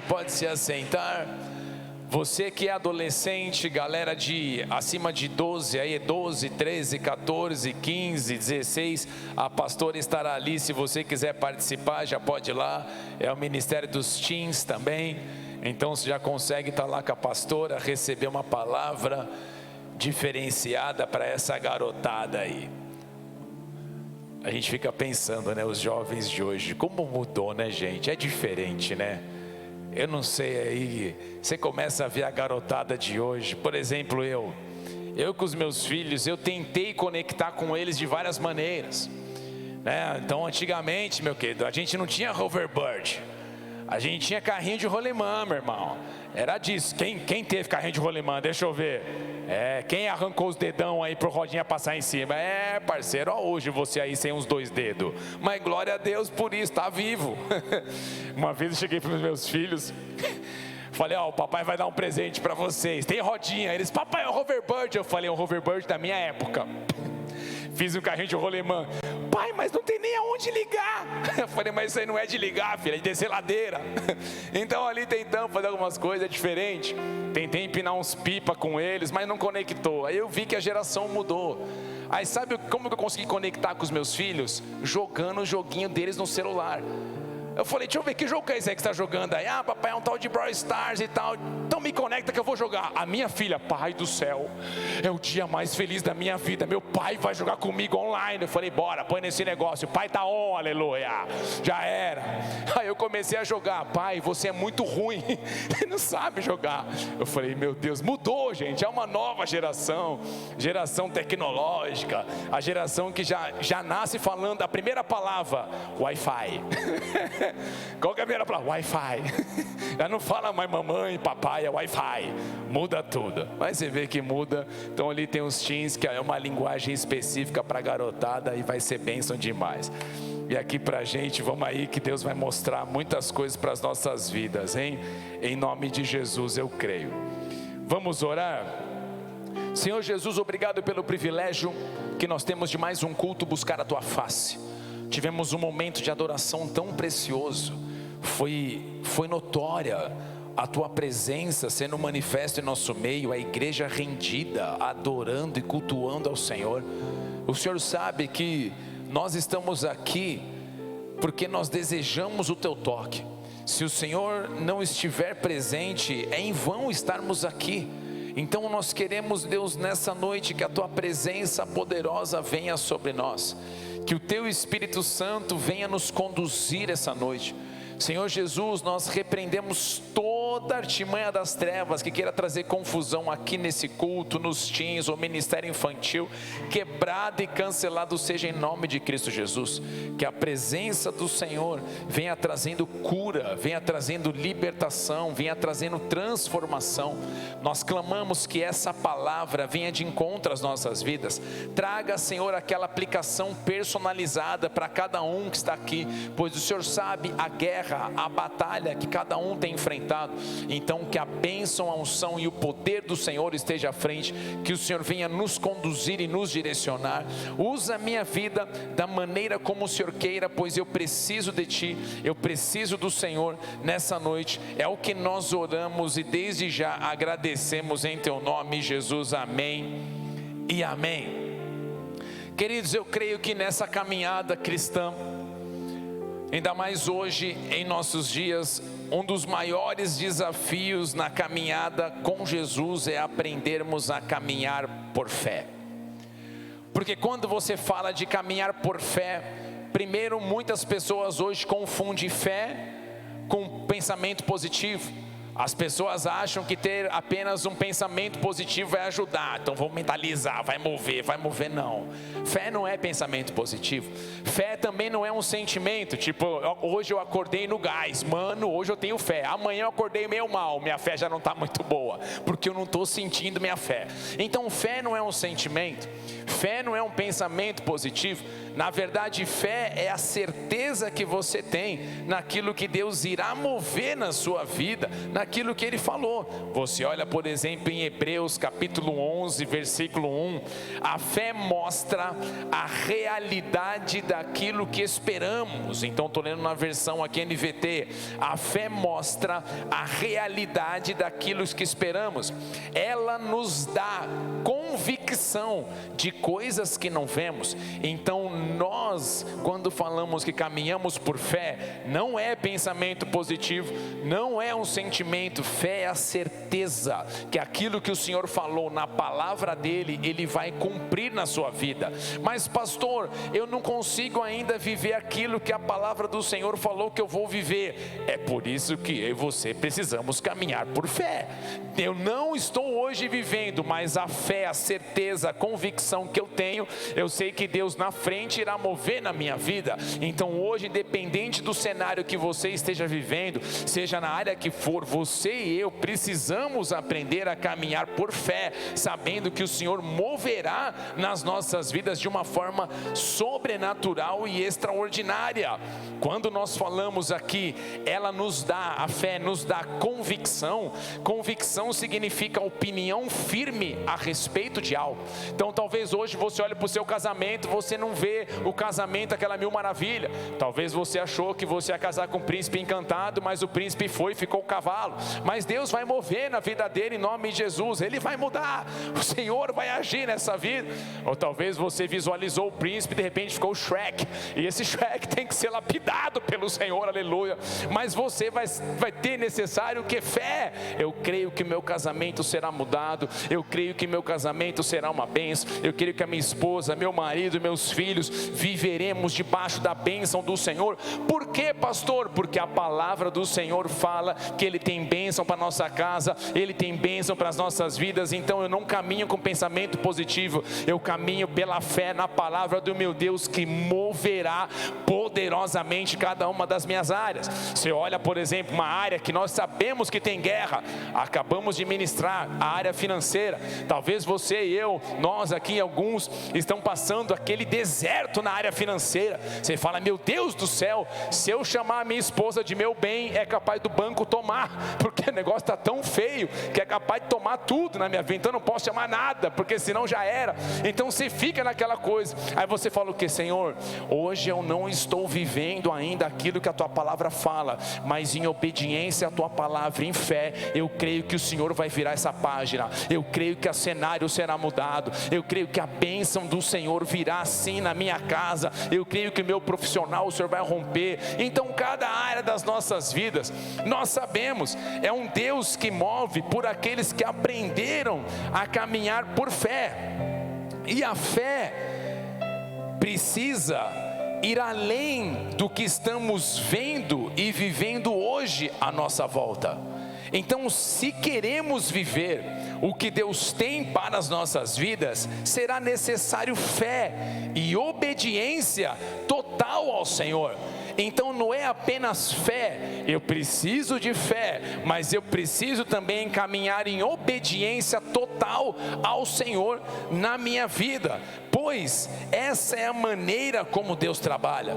Pode se assentar. Você que é adolescente, galera de acima de 12, aí 12, 13, 14, 15, 16, a pastora estará ali. Se você quiser participar, já pode ir lá. É o Ministério dos Teens também. Então você já consegue estar lá com a pastora, receber uma palavra diferenciada para essa garotada aí. A gente fica pensando, né, os jovens de hoje, como mudou, né, gente? É diferente, né? Eu não sei aí, você começa a ver a garotada de hoje. Por exemplo, eu com os meus filhos, eu tentei conectar com eles de várias maneiras, né? Então antigamente, meu querido, a gente não tinha hoverboard, a gente tinha carrinho de rolemã, meu irmão. Era disso. Quem teve carrinho de rolemã? Deixa eu ver. Quem arrancou os dedão aí pro rodinha passar em cima? Parceiro, ó, hoje você aí sem uns 2 dedos. Mas glória a Deus por isso, tá vivo. Uma vez eu cheguei para os meus filhos, falei, ó, o papai vai dar um presente para vocês. Tem rodinha. Eles, papai, é um hoverboard. Eu falei, um hoverboard da minha época. Fiz um carrinho de rolemã. Pai, mas não tem nem aonde ligar. Eu falei, mas isso aí não é de ligar, filho, é de descer ladeira. Então ali tentamos fazer algumas coisas diferentes. Tentei empinar uns pipa com eles, mas não conectou. Aí eu vi que a geração mudou. Aí sabe como que eu consegui conectar com os meus filhos? Jogando o joguinho deles no celular. Eu falei, deixa eu ver, que jogo é esse aí que você está jogando aí? Ah, papai, é um tal de Brawl Stars e tal. Então me conecta que eu vou jogar. A minha filha, pai do céu, é o dia mais feliz da minha vida. Meu pai vai jogar comigo online. Eu falei, bora, põe nesse negócio. O pai tá on, aleluia. Já era. Aí eu comecei a jogar. Pai, você é muito ruim. Não sabe jogar. Eu falei, meu Deus, mudou, gente. É uma nova geração. Geração tecnológica. A geração que já nasce falando a primeira palavra, Wi-Fi. Qual que é a primeira palavra? Wi-Fi. Já não fala mais mamãe, papai, é Wi-Fi. Muda tudo. Mas você vê que muda. Então ali tem os teens, que é uma linguagem específica para garotada, e vai ser bênção demais. E aqui pra gente, vamos aí que Deus vai mostrar muitas coisas para as nossas vidas, hein? Em nome de Jesus eu creio. Vamos orar? Senhor Jesus, obrigado pelo privilégio que nós temos de mais um culto buscar a Tua face. Tivemos um momento de adoração tão precioso. Foi notória a Tua presença sendo manifesta em nosso meio, a igreja rendida, adorando e cultuando ao Senhor. O Senhor sabe que nós estamos aqui porque nós desejamos o Teu toque. Se o Senhor não estiver presente, é em vão estarmos aqui. Então nós queremos, Deus, nessa noite, que a Tua presença poderosa venha sobre nós, que o Teu Espírito Santo venha nos conduzir essa noite. Senhor Jesus, nós repreendemos toda a artimanha das trevas que queira trazer confusão aqui nesse culto, nos teens ou ministério infantil. Quebrado e cancelado seja em nome de Cristo Jesus. Que a presença do Senhor venha trazendo cura, venha trazendo libertação, venha trazendo transformação. Nós clamamos que essa palavra venha de encontro às nossas vidas. Traga, Senhor, aquela aplicação personalizada para cada um que está aqui, pois o Senhor sabe a guerra, a batalha que cada um tem enfrentado. Então que a bênção, a unção e o poder do Senhor esteja à frente, que o Senhor venha nos conduzir e nos direcionar. Usa a minha vida da maneira como o Senhor queira, pois eu preciso de Ti, eu preciso do Senhor nessa noite. É o que nós oramos e desde já agradecemos em Teu nome, Jesus. Amém e amém. Queridos, eu creio que nessa caminhada cristã, ainda mais hoje em nossos dias, um dos maiores desafios na caminhada com Jesus é aprendermos a caminhar por fé. Porque quando você fala de caminhar por fé, primeiro muitas pessoas hoje confundem fé com pensamento positivo. As pessoas acham que ter apenas um pensamento positivo vai ajudar. Então vou mentalizar, vai mover, não. Fé não é pensamento positivo. Fé também não é um sentimento, tipo, hoje eu acordei no gás, mano, hoje eu tenho fé. Amanhã eu acordei meio mal, minha fé já não está muito boa, porque eu não estou sentindo minha fé. Então fé não é um sentimento, fé não é um pensamento positivo. Na verdade, fé é a certeza que você tem naquilo que Deus irá mover na sua vida, naquilo que Ele falou. Você olha, por exemplo, em Hebreus capítulo 11, versículo 1, a fé mostra a realidade daquilo que esperamos. Então estou lendo na versão aqui NVT, a fé mostra a realidade daquilo que esperamos. Ela nos dá convicção de coisas que não vemos. Então nós, quando falamos que caminhamos por fé, não é pensamento positivo, não é um sentimento. Fé é a certeza que aquilo que o Senhor falou na palavra dele, Ele vai cumprir na sua vida. Mas pastor, eu não consigo ainda viver aquilo que a palavra do Senhor falou que eu vou viver. É por isso que eu e você precisamos caminhar por fé. Eu não estou hoje vivendo, mas a fé, a certeza, a convicção que eu tenho, eu sei que Deus na frente irá mover na minha vida. Então hoje, independente do cenário que você esteja vivendo, seja na área que for, você e eu precisamos aprender a caminhar por fé, sabendo que o Senhor moverá nas nossas vidas de uma forma sobrenatural e extraordinária. Quando nós falamos aqui, ela nos dá, a fé nos dá convicção. Convicção significa opinião firme a respeito de algo. Então talvez hoje você olhe para o seu casamento, você não vê o casamento aquela mil maravilha. Talvez você achou que você ia casar com um príncipe encantado, mas o príncipe foi e ficou o cavalo. Mas Deus vai mover na vida dele em nome de Jesus. Ele vai mudar, o Senhor vai agir nessa vida. Ou talvez você visualizou o príncipe e de repente ficou o Shrek, e esse Shrek tem que ser lapidado pelo Senhor, aleluia. Mas você vai ter necessário que fé. Eu creio que meu casamento será mudado, eu creio que meu casamento será uma bênção, eu creio que a minha esposa, meu marido, meus filhos viveremos debaixo da bênção do Senhor. Por quê, pastor? Porque a palavra do Senhor fala que Ele tem bênção para a nossa casa, Ele tem bênção para as nossas vidas. Então eu não caminho com pensamento positivo, eu caminho pela fé na palavra do meu Deus, que moverá poderosamente cada uma das minhas áreas. Você olha, por exemplo, uma área que nós sabemos que tem guerra, acabamos de ministrar, a área financeira. Talvez você e eu, nós aqui alguns, estão passando aquele deserto na área financeira. Você fala, meu Deus do céu, se eu chamar a minha esposa de meu bem, é capaz do banco tomar, porque o negócio está tão feio, que é capaz de tomar tudo na minha vida, então eu não posso chamar nada, porque senão já era. Então você fica naquela coisa, aí você fala o que? Senhor, hoje eu não estou vivendo ainda aquilo que a Tua palavra fala, mas em obediência à Tua palavra, em fé, eu creio que o Senhor vai virar essa página, eu creio que o cenário será mudado, eu creio que a bênção do Senhor virá assim na minha casa, eu creio que o meu profissional o Senhor vai romper. Então cada área das nossas vidas, nós sabemos, é um Deus que move por aqueles que aprenderam a caminhar por fé. E a fé precisa ir além do que estamos vendo e vivendo hoje à nossa volta. Então, se queremos viver o que Deus tem para as nossas vidas, será necessário fé e obediência total ao Senhor. Então não é apenas fé, eu preciso de fé, mas eu preciso também caminhar em obediência total ao Senhor na minha vida, pois essa é a maneira como Deus trabalha.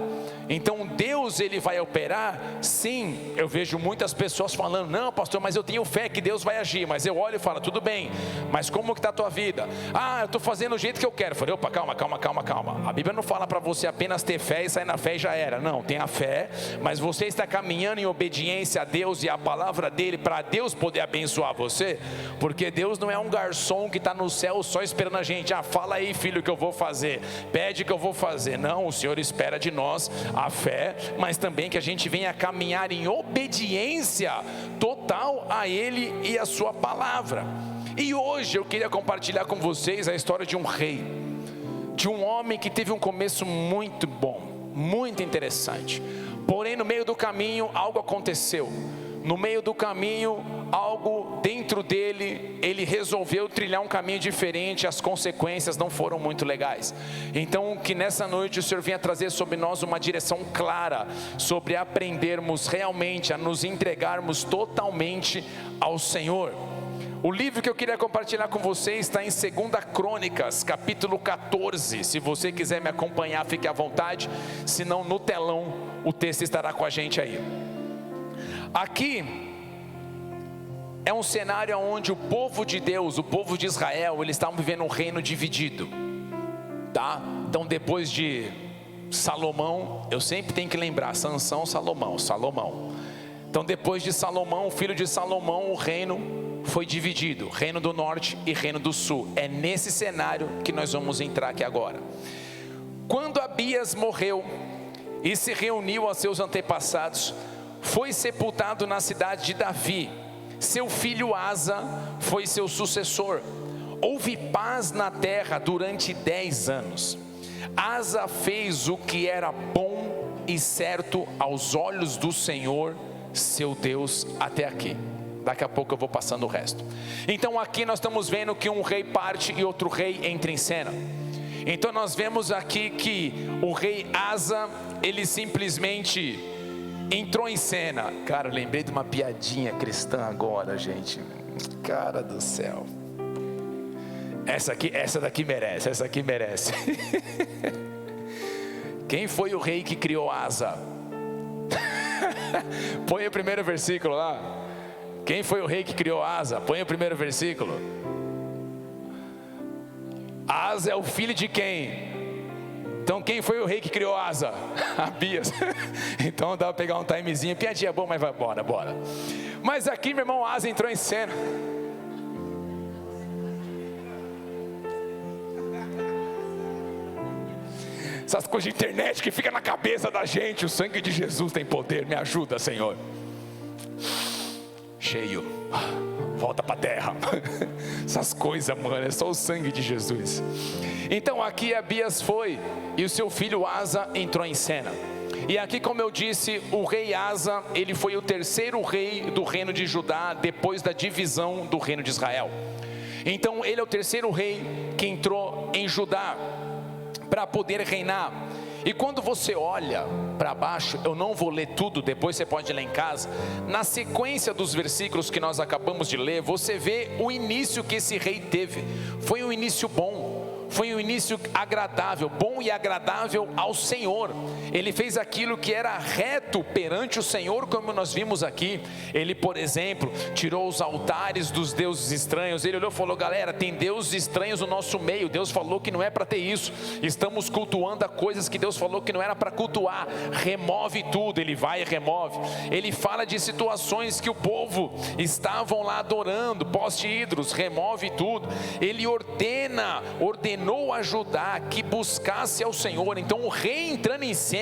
Então Deus, Ele vai operar, sim. Eu vejo muitas pessoas falando, não pastor, mas eu tenho fé que Deus vai agir. Mas eu olho e falo, tudo bem, mas como que está a tua vida? Ah, eu estou fazendo do jeito que eu quero. Eu falei, opa, calma. A Bíblia não fala para você apenas ter fé e sair na fé e já era. Não, tem a fé, mas você está caminhando em obediência a Deus e a palavra dEle, para Deus poder abençoar você. Porque Deus não é um garçom que está no céu só esperando a gente. Ah, fala aí filho que eu vou fazer, pede que eu vou fazer. Não, o Senhor espera de nós a fé, mas também que a gente venha caminhar em obediência total a Ele e a sua palavra. E hoje eu queria compartilhar com vocês a história de um rei, de um homem que teve um começo muito bom, muito interessante. Porém no meio do caminho algo aconteceu. No meio do caminho, algo dentro dele, ele resolveu trilhar um caminho diferente, as consequências não foram muito legais. Então que nessa noite o Senhor venha trazer sobre nós uma direção clara, sobre aprendermos realmente a nos entregarmos totalmente ao Senhor. O livro que eu queria compartilhar com vocês está em 2 Crônicas, capítulo 14. Se você quiser me acompanhar, fique à vontade, se não no telão o texto estará com a gente aí. Aqui é um cenário onde o povo de Deus, o povo de Israel, eles estavam vivendo um reino dividido, tá? Então depois de Salomão, eu sempre tenho que lembrar, Sansão, Salomão. Então depois de Salomão, o filho de Salomão, o reino foi dividido, reino do norte e reino do sul. É nesse cenário que nós vamos entrar aqui agora. Quando Abias morreu e se reuniu a seus antepassados, foi sepultado na cidade de Davi. Seu filho Asa foi seu sucessor. Houve paz na terra durante 10 anos. Asa fez o que era bom e certo aos olhos do Senhor, seu Deus, até aqui. Daqui a pouco eu vou passando o resto. Então aqui nós estamos vendo que um rei parte e outro rei entra em cena. Então nós vemos aqui que o rei Asa, ele simplesmente entrou em cena. Cara, eu lembrei de uma piadinha cristã agora, gente. Cara do céu. Essa daqui merece. Quem foi o rei que criou Asa? Põe o primeiro versículo lá. Quem foi o rei que criou Asa? Põe o primeiro versículo. Asa é o filho de quem? Então quem foi o rei que criou Asa? Abias. Então dá para pegar um timezinho. Piadinha boa, mas vai, bora. Mas aqui, meu irmão, Asa entrou em cena. Essas coisas de internet que fica na cabeça da gente. O sangue de Jesus tem poder. Me ajuda, Senhor. Cheio. Volta para a terra. Essas coisas, mano, é só o sangue de Jesus. Então aqui Abias foi e o seu filho Asa entrou em cena. E aqui, como eu disse, o rei Asa, ele foi o terceiro rei do reino de Judá depois da divisão do reino de Israel. Então ele é o terceiro rei que entrou em Judá para poder reinar. E quando você olha para baixo, eu não vou ler tudo, depois você pode ler em casa. Na sequência dos versículos que nós acabamos de ler, você vê o início que esse rei teve. Foi um início bom, foi um início agradável, bom e agradável ao Senhor. Ele fez aquilo que era reto perante o Senhor, como nós vimos aqui. Ele, por exemplo, tirou os altares dos deuses estranhos. Ele olhou e falou: galera, tem deuses estranhos no nosso meio. Deus falou que não é para ter isso. Estamos cultuando a coisas que Deus falou que não era para cultuar. Remove tudo. Ele vai e remove. Ele fala de situações que o povo estavam lá adorando, poste ídolos, remove tudo. Ele ordenou a Judá que buscasse ao Senhor. Então o rei entrando em cena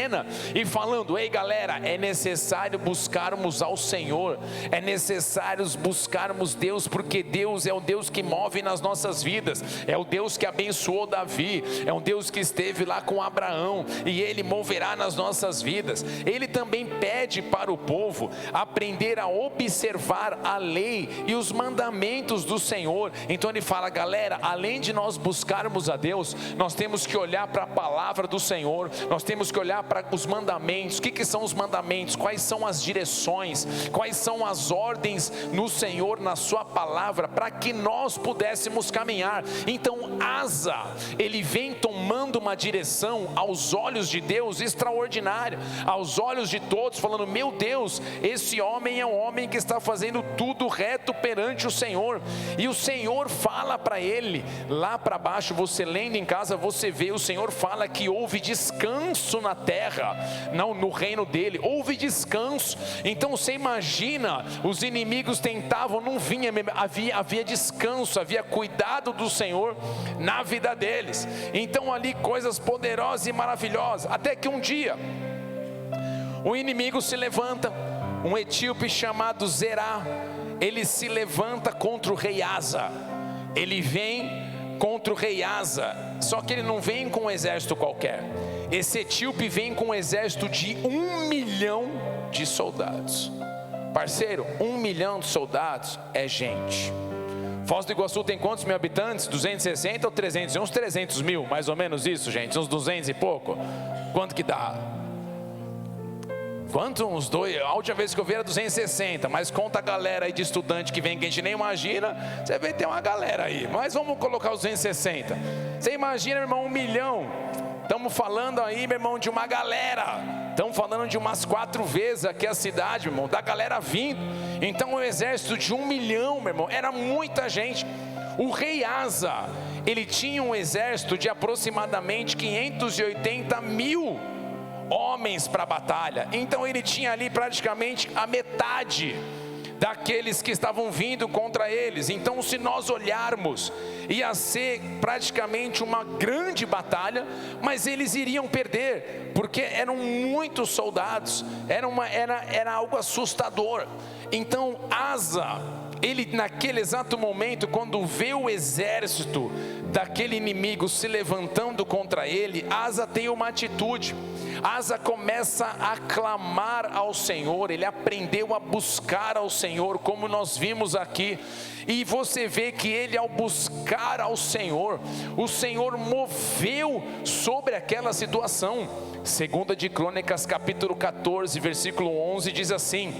e falando: ei galera, é necessário buscarmos ao Senhor, é necessário buscarmos Deus, porque Deus é o Deus que move nas nossas vidas, é o Deus que abençoou Davi, é um Deus que esteve lá com Abraão, e Ele moverá nas nossas vidas. Ele também pede para o povo aprender a observar a lei e os mandamentos do Senhor. Então ele fala: galera, além de nós buscarmos a Deus, nós temos que olhar para a palavra do Senhor, nós temos que olhar para os mandamentos. O que são os mandamentos? Quais são as direções? Quais são as ordens no Senhor, na sua palavra, para que nós pudéssemos caminhar? Então Asa, ele vem tomando uma direção aos olhos de Deus extraordinária, aos olhos de todos, falando: meu Deus, esse homem é um homem que está fazendo tudo reto perante o Senhor. E o Senhor fala para ele, lá para baixo, você lendo em casa, você vê, o Senhor fala que houve descanso na terra, não no reino dele, houve descanso. Então você imagina, os inimigos tentavam, não vinha, havia descanso, havia cuidado do Senhor na vida deles. Então ali coisas poderosas e maravilhosas, até que um dia o inimigo se levanta, um etíope chamado Zerá, ele se levanta contra o rei Asa. Ele vem contra o rei Asa, só que ele não vem com um exército qualquer. Esse etíope vem com um exército de 1 milhão de soldados. Parceiro, 1 milhão de soldados é gente. Foz do Iguaçu tem quantos mil habitantes? 260 ou 300? Uns 300 mil, mais ou menos isso, gente. Uns 200 e pouco. Quanto que dá? Quanto? Uns dois? A última vez que eu vi era 260. Mas conta a galera aí de estudante que vem, que a gente nem imagina. Você vê que tem uma galera aí. Mas vamos colocar os 260. Você imagina, meu irmão, 1 milhão. Estamos falando aí, meu irmão, de uma galera. Estamos falando de umas 4 vezes aqui a cidade, meu irmão, da galera vindo. Então o exército de 1 milhão, meu irmão, era muita gente. O rei Asa, ele tinha um exército de aproximadamente 580 mil homens para a batalha. Então ele tinha ali praticamente a metade daqueles que estavam vindo contra eles. Então, se nós olharmos, ia ser praticamente uma grande batalha, mas eles iriam perder, porque eram muitos soldados, era algo assustador. Então Asa, ele naquele exato momento, quando vê o exército daquele inimigo se levantando contra ele, Asa tem uma atitude. Asa começa a clamar ao Senhor, ele aprendeu a buscar ao Senhor, como nós vimos aqui. E você vê que ele, ao buscar ao Senhor, o Senhor moveu sobre aquela situação. 2 de Crônicas capítulo 14, versículo 11 diz assim: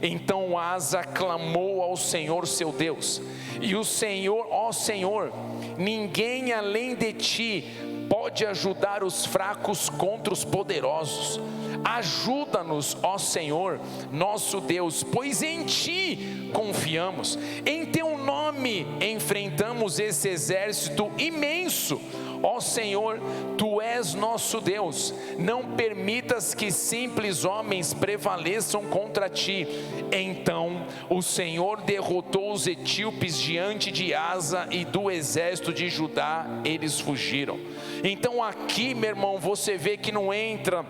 então Asa clamou ao Senhor seu Deus, e o Senhor, ó Senhor, ninguém além de ti pode ajudar os fracos contra os poderosos. Ajuda-nos, ó Senhor, nosso Deus, pois em ti confiamos. Em teu nome enfrentamos esse exército imenso. Ó Senhor, tu és nosso Deus, não permitas que simples homens prevaleçam contra ti. Então o Senhor derrotou os etíopes diante de Asa e do exército de Judá, eles fugiram. Então aqui, meu irmão, você vê que não entra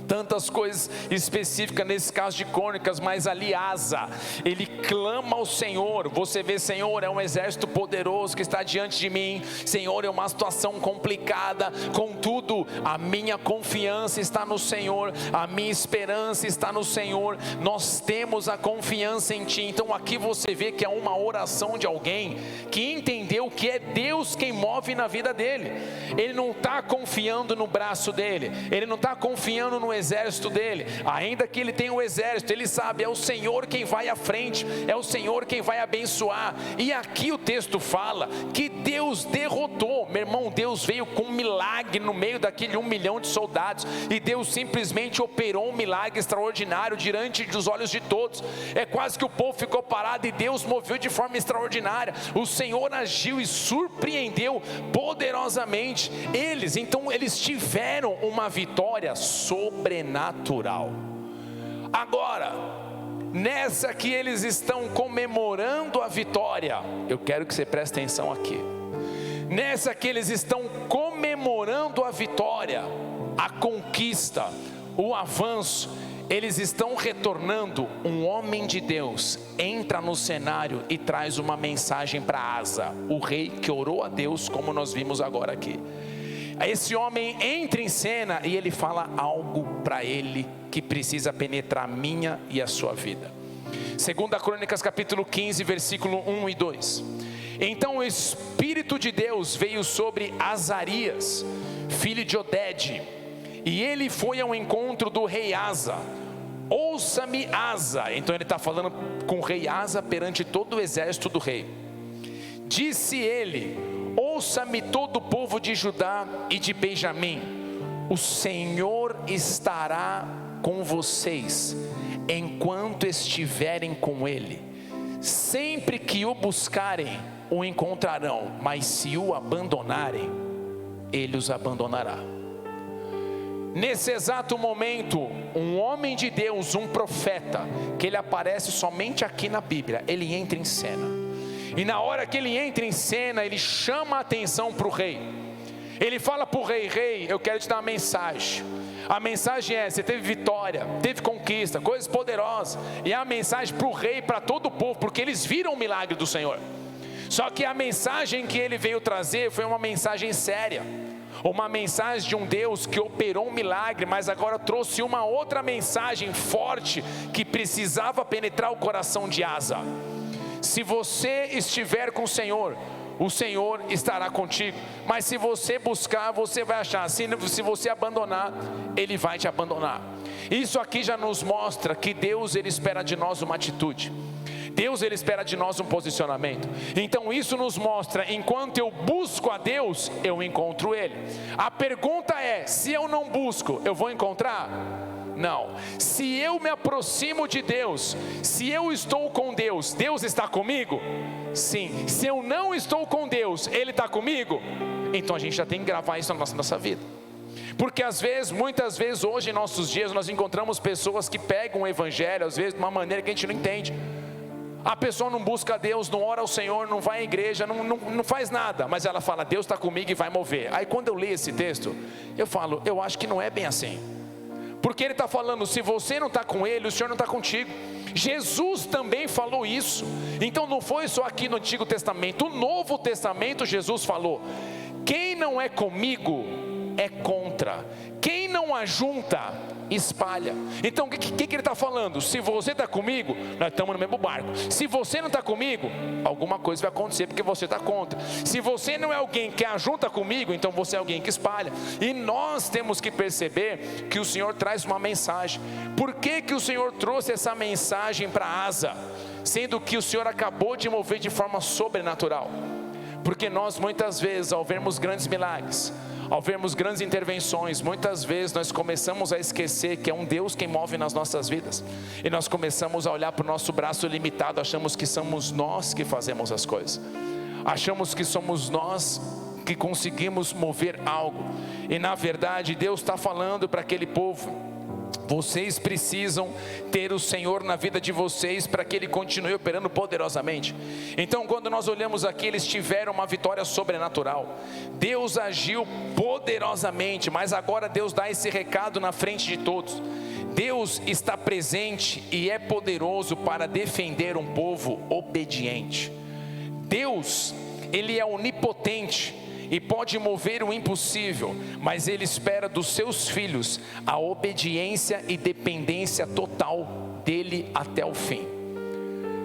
tantas coisas específicas nesse caso de Crônicas, mas ali Asa, ele clama ao Senhor. Você vê, Senhor, é um exército poderoso que está diante de mim, Senhor, é uma situação complicada, contudo, a minha confiança está no Senhor, a minha esperança está no Senhor, nós temos a confiança em Ti. Então aqui você vê que é uma oração de alguém que entendeu que é Deus quem move na vida dele. Ele não está confiando no braço dele, ele não está confiando no exército dele, ainda que ele tenha um exército, ele sabe, é o Senhor quem vai à frente, é o Senhor quem vai abençoar. E aqui o texto fala que Deus derrotou, meu irmão, Deus veio com um milagre no meio daquele 1 milhão de soldados, e Deus simplesmente operou um milagre extraordinário diante dos olhos de todos. É quase que o povo ficou parado e Deus moveu de forma extraordinária. O Senhor agiu e surpreendeu poderosamente eles. Então eles tiveram uma vitória sobrenatural. Agora, nessa que eles estão comemorando a vitória, eu quero que você preste atenção aqui. Nessa que eles estão comemorando a vitória, a conquista, o avanço, eles estão retornando. Um homem de Deus entra no cenário e traz uma mensagem para Asa, o rei que orou a Deus, como nós vimos agora aqui. Esse homem entra em cena e ele fala algo para ele que precisa penetrar a minha e a sua vida. 2 Crônicas capítulo 15, versículo 1 e 2. Então o Espírito de Deus veio sobre Azarias, filho de Oded, e ele foi ao encontro do rei Asa. Ouça-me, Asa. Então ele está falando com o rei Asa perante todo o exército do rei. Disse ele: ouça-me todo o povo de Judá e de Benjamim, o Senhor estará com vocês, enquanto estiverem com Ele. Sempre que o buscarem, o encontrarão, mas se o abandonarem, Ele os abandonará. Nesse exato momento, um homem de Deus, um profeta, que ele aparece somente aqui na Bíblia, ele entra em cena. E na hora que ele entra em cena, ele chama a atenção para o rei. Ele fala para o rei: rei, eu quero te dar uma mensagem. A mensagem é: você teve vitória, teve conquista, coisas poderosas. E é a mensagem para o rei, para todo o povo, porque eles viram o milagre do Senhor. Só que a mensagem que ele veio trazer foi uma mensagem séria, uma mensagem de um Deus que operou um milagre, mas agora trouxe uma outra mensagem forte que precisava penetrar o coração de Asa. Se você estiver com o Senhor estará contigo. Mas se você buscar, você vai achar. Se você abandonar, Ele vai te abandonar. Isso aqui já nos mostra que Deus, Ele espera de nós uma atitude. Deus, Ele espera de nós um posicionamento. Então isso nos mostra, enquanto eu busco a Deus, eu encontro Ele. A pergunta é: se eu não busco, eu vou encontrar? Não. Se eu me aproximo de Deus, se eu estou com Deus, Deus está comigo? Sim. Se eu não estou com Deus, Ele está comigo? Então a gente já tem que gravar isso na nossa vida. Porque às vezes, muitas vezes hoje em nossos dias, nós encontramos pessoas que pegam o evangelho, às vezes de uma maneira que a gente não entende. A pessoa não busca Deus, não ora ao Senhor, não vai à igreja, não faz nada, mas ela fala, Deus está comigo e vai mover. Aí quando eu leio esse texto, eu falo, eu acho que não é bem assim. Porque ele está falando, se você não está com Ele, o Senhor não está contigo. Jesus também falou isso. Então não foi só aqui no Antigo Testamento, no Novo Testamento Jesus falou, quem não é comigo é contra, quem não ajunta, espalha. Então o que ele está falando? Se você está comigo, nós estamos no mesmo barco. Se você não está comigo, alguma coisa vai acontecer porque você está contra. Se você não é alguém que ajunta comigo, então você é alguém que espalha. E nós temos que perceber que o Senhor traz uma mensagem. Por que o Senhor trouxe essa mensagem para Asa, sendo que o Senhor acabou de mover de forma sobrenatural? Porque nós muitas vezes, ao vermos grandes milagres, ao vermos grandes intervenções, muitas vezes nós começamos a esquecer que é um Deus quem move nas nossas vidas. E nós começamos a olhar para o nosso braço limitado, achamos que somos nós que fazemos as coisas. Achamos que somos nós que conseguimos mover algo. E na verdade Deus está falando para aquele povo, vocês precisam ter o Senhor na vida de vocês para que Ele continue operando poderosamente. Então quando nós olhamos aqui, eles tiveram uma vitória sobrenatural. Deus agiu poderosamente, mas agora Deus dá esse recado na frente de todos. Deus está presente e é poderoso para defender um povo obediente. Deus, Ele é onipotente e pode mover o impossível, mas Ele espera dos seus filhos a obediência e dependência total dEle até o fim.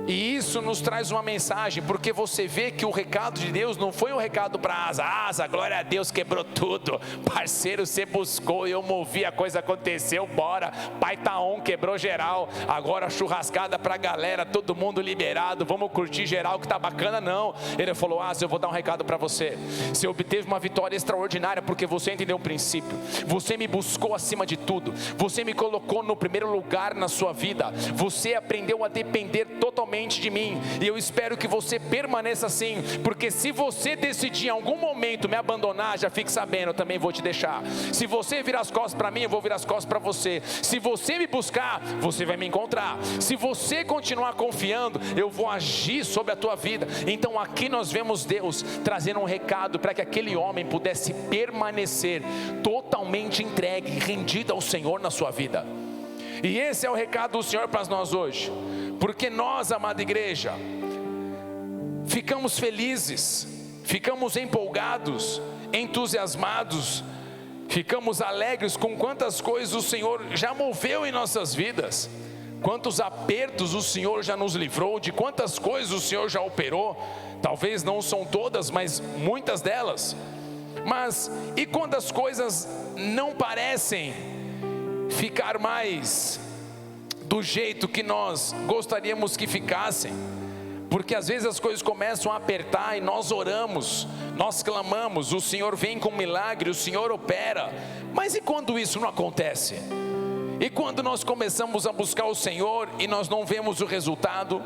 E isso nos traz uma mensagem, porque você vê que o recado de Deus não foi um recado para Asa. Asa, glória a Deus, quebrou tudo. Parceiro, você buscou, eu movi, a coisa aconteceu, bora. Pai tá on, quebrou geral. Agora churrascada pra galera, todo mundo liberado, vamos curtir geral que tá bacana. Não, ele falou, Asa, eu vou dar um recado para você. Você obteve uma vitória extraordinária porque você entendeu um princípio. Você me buscou acima de tudo. Você me colocou no primeiro lugar na sua vida. Você aprendeu a depender totalmente de mim, e eu espero que você permaneça assim, porque se você decidir em algum momento me abandonar, já fique sabendo, eu também vou te deixar. Se você virar as costas para mim, eu vou virar as costas para você. Se você me buscar, você vai me encontrar. Se você continuar confiando, eu vou agir sobre a tua vida. Então aqui nós vemos Deus trazendo um recado para que aquele homem pudesse permanecer totalmente entregue, rendido ao Senhor na sua vida. E esse é o recado do Senhor para nós hoje. Porque nós, amada igreja, ficamos felizes, ficamos empolgados, entusiasmados, ficamos alegres com quantas coisas o Senhor já moveu em nossas vidas, quantos apertos o Senhor já nos livrou, de quantas coisas o Senhor já operou. Talvez não são todas, mas muitas delas. Mas e quando as coisas não parecem ficar mais do jeito que nós gostaríamos que ficassem? Porque às vezes as coisas começam a apertar e nós oramos, nós clamamos, o Senhor vem com milagre, o Senhor opera. Mas e quando isso não acontece? E quando nós começamos a buscar o Senhor e nós não vemos o resultado,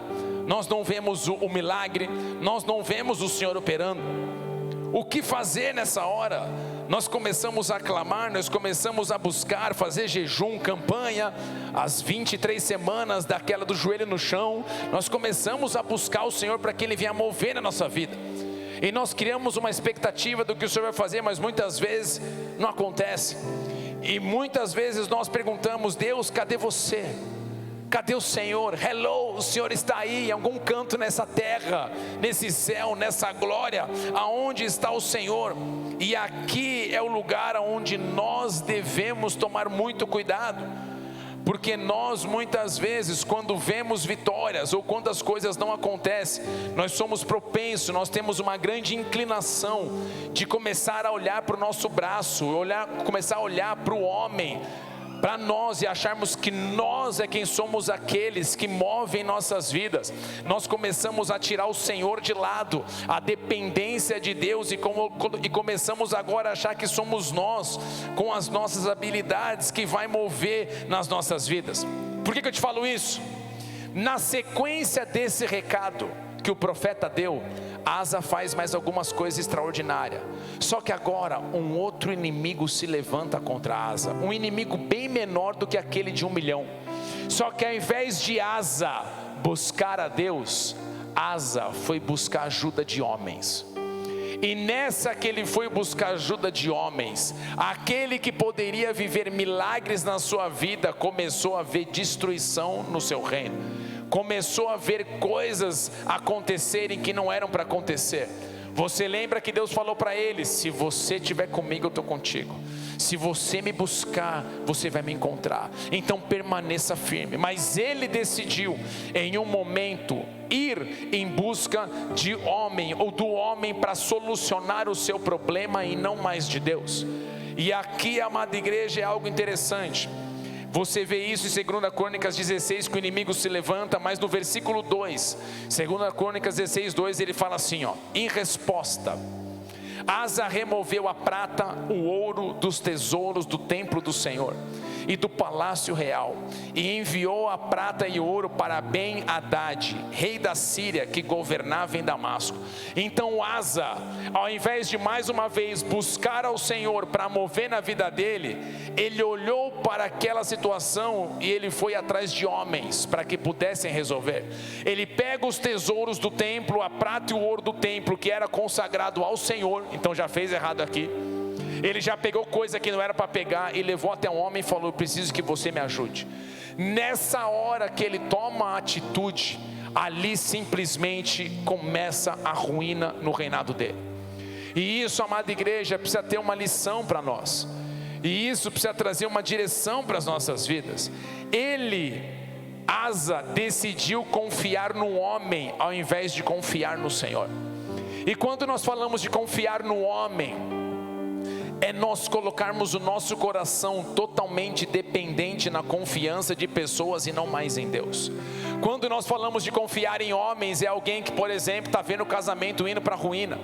nós não vemos o milagre, nós não vemos o Senhor operando? O que fazer nessa hora? Nós começamos a clamar, nós começamos a buscar, fazer jejum, campanha, as 23 semanas daquela do joelho no chão, nós começamos a buscar o Senhor para que Ele venha mover na nossa vida. E nós criamos uma expectativa do que o Senhor vai fazer, mas muitas vezes não acontece. E muitas vezes nós perguntamos, Deus, cadê você? Cadê o Senhor? Hello, o Senhor está aí em algum canto nessa terra, nesse céu, nessa glória. Aonde está o Senhor? E aqui é o lugar onde nós devemos tomar muito cuidado, porque nós muitas vezes, quando vemos vitórias ou quando as coisas não acontecem, nós somos propensos, nós temos uma grande inclinação de começar a olhar para o nosso braço, começar a olhar para o homem, para nós e acharmos que nós é quem somos aqueles que movem nossas vidas, nós começamos a tirar o Senhor de lado, a dependência de Deus, e começamos agora a achar que somos nós, com as nossas habilidades, que vai mover nas nossas vidas. Por que eu te falo isso? Na sequência desse recado que o profeta deu, Asa faz mais algumas coisas extraordinárias. Só que agora um outro inimigo se levanta contra Asa, um inimigo bem menor do que aquele de 1 milhão. Só que ao invés de Asa buscar a Deus, Asa foi buscar ajuda de homens. E nessa que ele foi buscar ajuda de homens, aquele que poderia viver milagres na sua vida começou a ver destruição no seu reino, começou a ver coisas acontecerem que não eram para acontecer. Você lembra que Deus falou para ele: se você estiver comigo, eu estou contigo. Se você me buscar, você vai me encontrar. Então permaneça firme. Mas ele decidiu, em um momento, ir em busca de homem, ou do homem, para solucionar o seu problema, e não mais de Deus. E aqui, amada igreja, é algo interessante. Você vê isso em 2 Crônicas 16, que o inimigo se levanta, mas no versículo 2, 2 Crônicas 16, 2, ele fala assim, em resposta, Asa removeu a prata, o ouro dos tesouros do templo do Senhor e do palácio real, e enviou a prata e o ouro para Ben-Hadad, rei da Síria, que governava em Damasco. Então Asa, ao invés de mais uma vez buscar ao Senhor para mover na vida dele, ele olhou para aquela situação e ele foi atrás de homens para que pudessem resolver. Ele pega os tesouros do templo, a prata e o ouro do templo, que era consagrado ao Senhor. Então já fez errado aqui. Ele já pegou coisa que não era para pegar e levou até um homem e falou: eu preciso que você me ajude. Nessa hora que ele toma a atitude, ali simplesmente começa a ruína no reinado dele. E isso, amada igreja, precisa ter uma lição para nós. E isso precisa trazer uma direção para as nossas vidas. Asa, decidiu confiar no homem ao invés de confiar no Senhor. E quando nós falamos de confiar no homem, é nós colocarmos o nosso coração totalmente dependente na confiança de pessoas e não mais em Deus. Quando nós falamos de confiar em homens, é alguém que, por exemplo, está vendo o casamento indo para a ruína.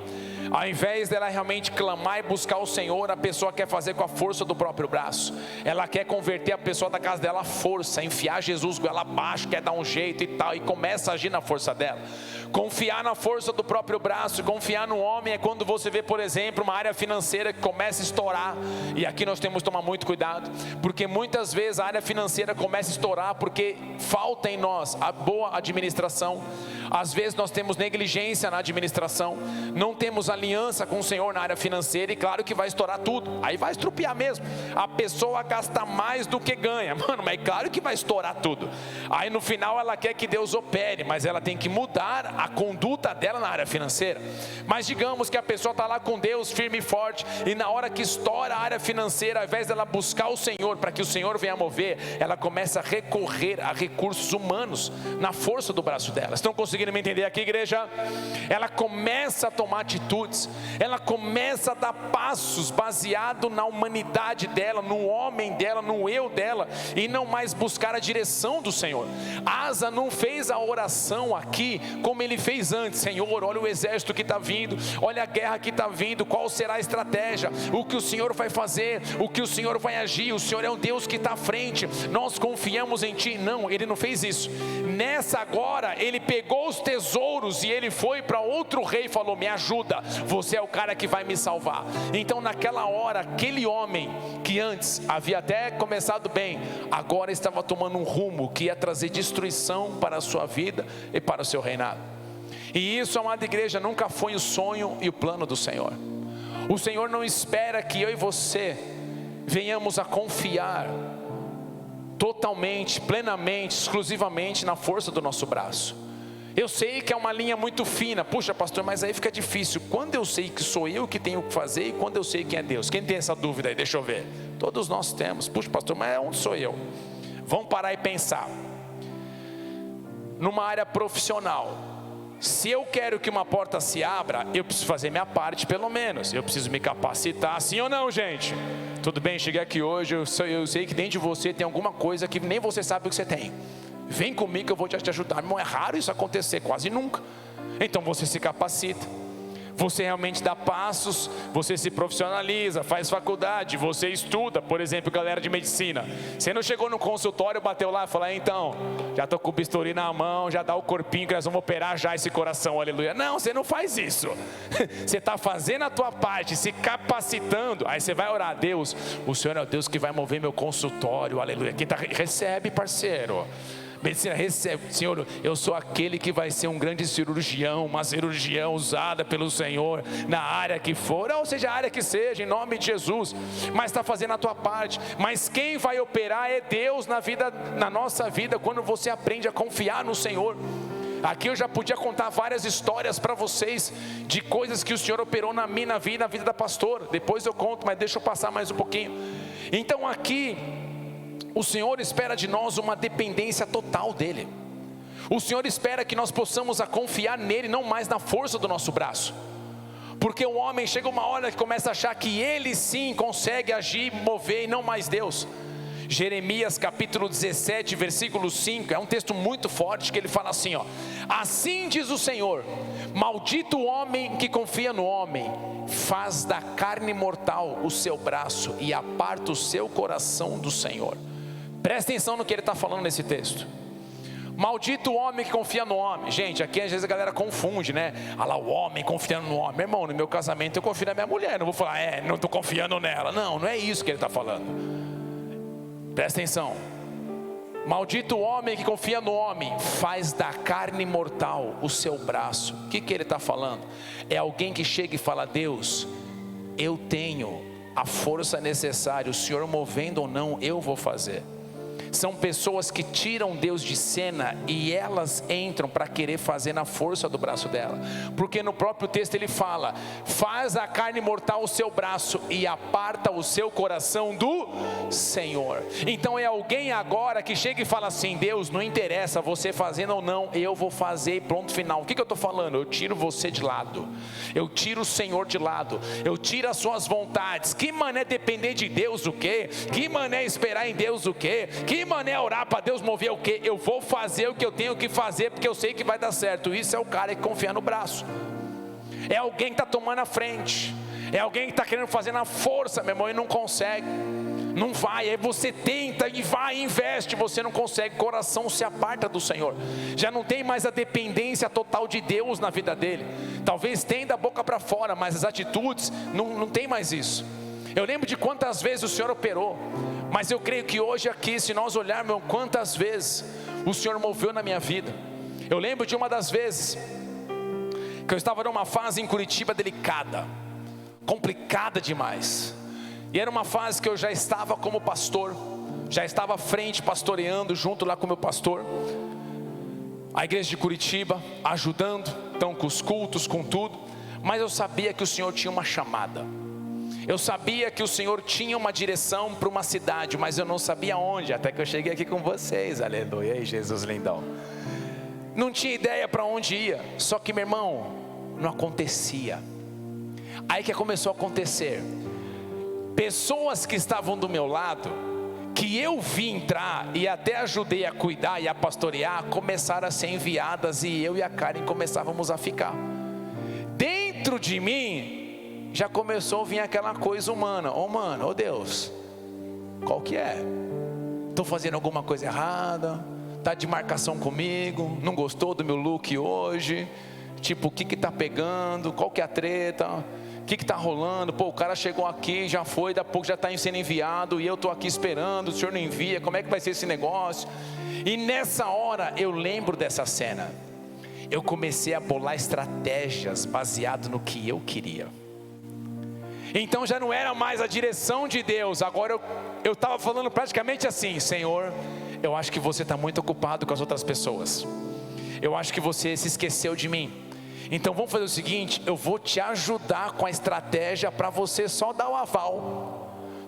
Ao invés dela realmente clamar e buscar o Senhor, a pessoa quer fazer com a força do próprio braço. Ela quer converter a pessoa da casa dela à força, enfiar Jesus goela abaixo, quer dar um jeito e tal, e começa a agir na força dela. Confiar na força do próprio braço, confiar no homem, é quando você vê, por exemplo, uma área financeira que começa a estourar. E aqui nós temos que tomar muito cuidado, porque muitas vezes a área financeira começa a estourar porque falta em nós a boa administração. Às vezes nós temos negligência na administração, não temos aliança com o Senhor na área financeira, e claro que vai estourar tudo, aí vai estrupiar mesmo. A pessoa gasta mais do que ganha, mano, mas é claro que vai estourar tudo. Aí no final ela quer que Deus opere, mas ela tem que mudar a conduta dela na área financeira. Mas digamos que a pessoa está lá com Deus firme e forte, e na hora que estoura a área financeira, ao invés dela buscar o Senhor para que o Senhor venha mover, ela começa a recorrer a recursos humanos na força do braço dela. Estão conseguindo me entender aqui, igreja? Ela começa a tomar atitudes, ela começa a dar passos baseado na humanidade dela, no homem dela, no eu dela, e não mais buscar a direção do Senhor. Asa não fez a oração aqui como ele fez antes: Senhor, olha o exército que está vindo, olha a guerra que está vindo, qual será a estratégia, o que o Senhor vai fazer, o que o Senhor vai agir, o Senhor é um Deus que está à frente, nós confiamos em Ti. Não, ele não fez isso. Nessa agora, ele pegou os tesouros e ele foi para outro rei e falou: me ajuda, você é o cara que vai me salvar. Então naquela hora, aquele homem que antes havia até começado bem, agora estava tomando um rumo que ia trazer destruição para a sua vida e para o seu reinado. E isso, amada igreja, nunca foi o sonho e o plano do Senhor. O Senhor não espera que eu e você venhamos a confiar totalmente, plenamente, exclusivamente na força do nosso braço. Eu sei que é uma linha muito fina. Puxa, pastor, mas aí fica difícil. Quando eu sei que sou eu que tenho que fazer e quando eu sei quem é Deus? Quem tem essa dúvida aí? Deixa eu ver. Todos nós temos. Puxa, pastor, mas onde sou eu? Vamos parar e pensar. Numa área profissional, se eu quero que uma porta se abra, eu preciso fazer minha parte pelo menos. Eu preciso me capacitar, sim ou não, gente? tudo bem, cheguei aqui hoje, eu sei que dentro de você tem alguma coisa que nem você sabe o que você tem. Vem comigo que eu vou te ajudar. Irmão, é raro isso acontecer, quase nunca. Então você se capacita, você realmente dá passos, você se profissionaliza, faz faculdade, você estuda. Por exemplo, galera de medicina, você não chegou no consultório, bateu lá e falou: então, já estou com o bisturi na mão, já dá o corpinho que nós vamos operar já esse coração, aleluia. Não, você não faz isso. Você está fazendo a tua parte, se capacitando. Aí você vai orar: Deus, o Senhor é o Deus que vai mover meu consultório, aleluia. Quem recebe, parceiro. Medicina, recebe: Senhor, eu sou aquele que vai ser um grande cirurgião, uma cirurgia usada pelo Senhor, na área que for, ou seja, a área que seja, em nome de Jesus. Mas está fazendo a tua parte. Mas quem vai operar é Deus na nossa vida, quando você aprende a confiar no Senhor. Aqui eu já podia contar várias histórias para vocês, de coisas que o Senhor operou na minha vida, na vida da pastora. Depois eu conto, mas deixa eu passar mais um pouquinho. Então aqui, o Senhor espera de nós uma dependência total dEle. O Senhor espera que nós possamos confiar nele, não mais na força do nosso braço. Porque o homem chega uma hora que começa a achar que ele sim consegue agir, mover, e não mais Deus. Jeremias capítulo 17, versículo 5, é um texto muito forte, que ele fala assim, ó: assim diz o Senhor, maldito o homem que confia no homem, faz da carne mortal o seu braço e aparta o seu coração do Senhor. Presta atenção no que ele está falando nesse texto. Maldito o homem que confia no homem. Gente, aqui às vezes a galera confunde, né? Ah lá, o homem confiando no homem. Meu irmão, no meu casamento eu confio na minha mulher. Não vou falar, não estou confiando nela. Não, não é isso que ele está falando. Presta atenção. Maldito o homem que confia no homem, faz da carne mortal o seu braço. O que ele está falando? É alguém que chega e fala: Deus, eu tenho a força necessária, o Senhor movendo ou não, eu vou fazer. São pessoas que tiram Deus de cena e elas entram para querer fazer na força do braço dela. Porque no próprio texto ele fala: faz a carne mortal o seu braço e aparta o seu coração do Senhor. Então é alguém agora que chega e fala assim: Deus, não interessa você fazendo ou não, eu vou fazer, pronto, final. O que eu estou falando? Eu tiro você de lado, eu tiro o Senhor de lado, eu tiro as suas vontades. Que mané depender de Deus o quê? Que mané esperar em Deus o quê? Que mané orar para Deus mover o quê? Eu vou fazer o que eu tenho que fazer, porque eu sei que vai dar certo. Isso é o cara que confia no braço. É alguém que está tomando a frente. É alguém que está querendo fazer na força, meu irmão, e não consegue. Não vai, aí você tenta e vai e investe, você não consegue, o coração se aparta do Senhor. Já não tem mais a dependência total de Deus na vida dele. Talvez tenha da boca para fora, mas as atitudes, não tem mais isso. Eu lembro de quantas vezes o Senhor operou, mas eu creio que hoje aqui, se nós olharmos quantas vezes o Senhor moveu na minha vida. Eu lembro de uma das vezes que eu estava numa fase em Curitiba delicada, complicada demais. E era uma fase que eu já estava como pastor, já estava à frente pastoreando junto lá com o meu pastor, a igreja de Curitiba, ajudando, então com os cultos, com tudo. Mas eu sabia que o Senhor tinha uma chamada. Eu sabia que o Senhor tinha uma direção para uma cidade, mas eu não sabia onde, até que eu cheguei aqui com vocês, aleluia, ei Jesus lindão. Não tinha ideia para onde ia, só que meu irmão, não acontecia. Aí que começou a acontecer, pessoas que estavam do meu lado, que eu vi entrar e até ajudei a cuidar e a pastorear, começaram a ser enviadas e eu e a Karen começávamos a ficar. Dentro de mim, já começou a vir aquela coisa humana: ô Deus, qual que é? Estou fazendo alguma coisa errada? Está de marcação comigo? Não gostou do meu look hoje? Tipo, o que está pegando? Qual que é a treta? O que está rolando? Pô, o cara chegou aqui, já foi, daqui a pouco já está sendo enviado e eu estou aqui esperando, o Senhor não envia, como é que vai ser esse negócio? E nessa hora eu lembro dessa cena. Eu comecei a bolar estratégias baseado no que eu queria. Então já não era mais a direção de Deus. Agora eu estava falando praticamente assim: Senhor, eu acho que você está muito ocupado com as outras pessoas. Eu acho que você se esqueceu de mim. Então vamos fazer o seguinte: eu vou te ajudar com a estratégia para você só dar o aval.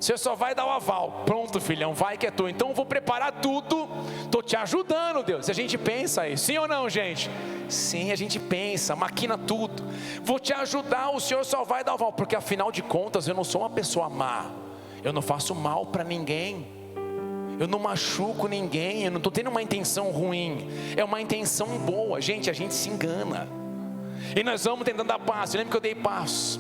Você só vai dar o aval. Pronto, filhão, vai que é tu. Então eu vou preparar tudo. Estou te ajudando, Deus. Se a gente pensa aí, sim ou não, gente? Sim, a gente pensa, maquina tudo. Vou te ajudar, o Senhor só vai dar o aval. Porque afinal de contas eu não sou uma pessoa má. eu não faço mal para ninguém, eu não machuco ninguém, eu não estou tendo uma intenção ruim, é uma intenção boa. Gente, a gente se engana, e nós vamos tentando dar passo. Eu lembro que eu dei passo,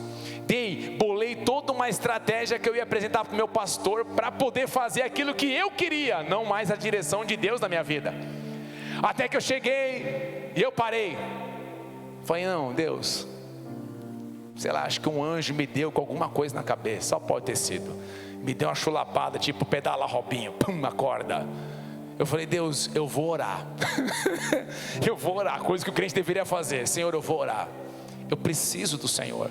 bolei toda uma estratégia que eu ia apresentar para o meu pastor, para poder fazer aquilo que eu queria, não mais a direção de Deus na minha vida. Até que eu cheguei, e eu parei, falei, não, Deus, sei lá, acho que um anjo me deu com alguma coisa na cabeça, só pode ter sido, me deu uma chulapada, tipo pedala Robinho, pum, acorda. Eu falei, Deus, eu vou orar. Eu vou orar, coisa que o crente deveria fazer. Senhor, eu vou orar, eu preciso do Senhor,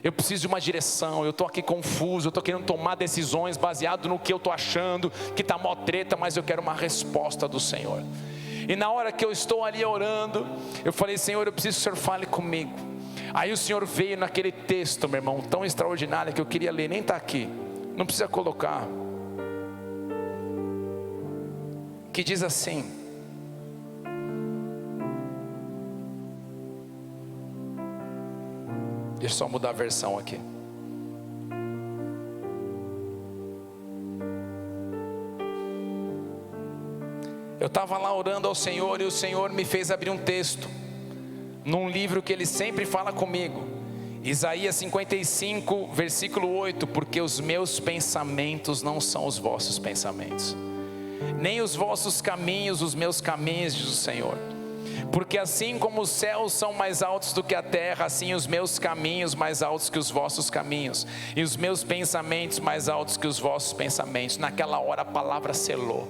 eu preciso de uma direção, eu estou aqui confuso, eu estou querendo tomar decisões baseado no que eu estou achando, que está mó treta, mas eu quero uma resposta do Senhor. E na hora que eu estou ali orando, eu falei, Senhor, eu preciso que o Senhor fale comigo. Aí o Senhor veio naquele texto, meu irmão, tão extraordinário, que eu queria ler, nem está aqui, não precisa colocar, que diz assim: deixa eu só mudar a versão aqui. Eu estava lá orando ao Senhor, e o Senhor me fez abrir um texto num livro que Ele sempre fala comigo, Isaías 55, versículo 8: porque os meus pensamentos não são os vossos pensamentos, nem os vossos caminhos os meus caminhos, diz o Senhor. Porque assim como os céus são mais altos do que a terra, assim os meus caminhos mais altos que os vossos caminhos, e os meus pensamentos mais altos que os vossos pensamentos. Naquela hora a palavra selou.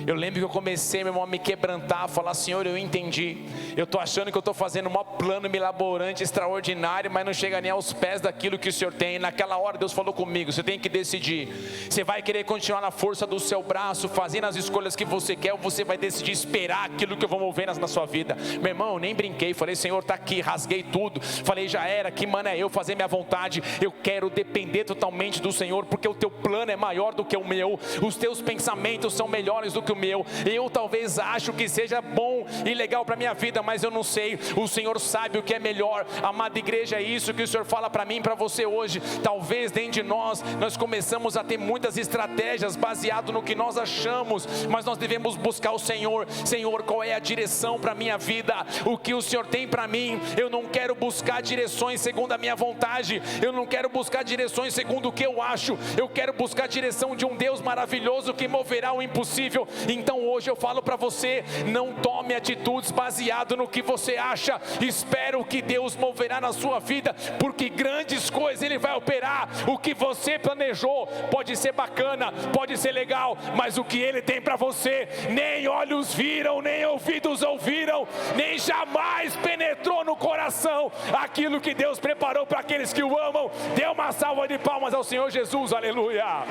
Eu lembro que eu comecei, meu irmão, a me quebrantar, a falar, Senhor, eu entendi, eu estou achando que eu estou fazendo um plano milaborante, extraordinário, mas não chega nem aos pés daquilo que o Senhor tem. E naquela hora Deus falou comigo, você tem que decidir, você vai querer continuar na força do seu braço, fazendo as escolhas que você quer, ou você vai decidir esperar aquilo que eu vou mover na sua vida. Meu irmão, eu nem brinquei, falei, Senhor, está aqui, rasguei tudo, falei, já era, que mano é eu fazer minha vontade, eu quero depender totalmente do Senhor, porque o teu plano é maior do que o meu, os teus pensamentos são melhores do que o meu. Eu talvez acho que seja bom e legal para minha vida, mas eu não sei, o Senhor sabe o que é melhor. Amada igreja, é isso que o Senhor fala para mim e para você hoje. Talvez dentro de nós começamos a ter muitas estratégias baseado no que nós achamos, mas nós devemos buscar o Senhor. Senhor, qual é a direção para minha vida? O que o Senhor tem para mim? Eu não quero buscar direções segundo a minha vontade, eu não quero buscar direções segundo o que eu acho, eu quero buscar a direção de um Deus maravilhoso que moverá o impossível. Então hoje eu falo para você, não tome atitudes baseado no que você acha, espera o que Deus moverá na sua vida, porque grandes coisas Ele vai operar. O que você planejou pode ser bacana, pode ser legal, mas o que Ele tem para você, nem olhos viram, nem ouvidos ouviram, nem jamais penetrou no coração aquilo que Deus preparou para aqueles que o amam. Dê uma salva de palmas ao Senhor Jesus, aleluia.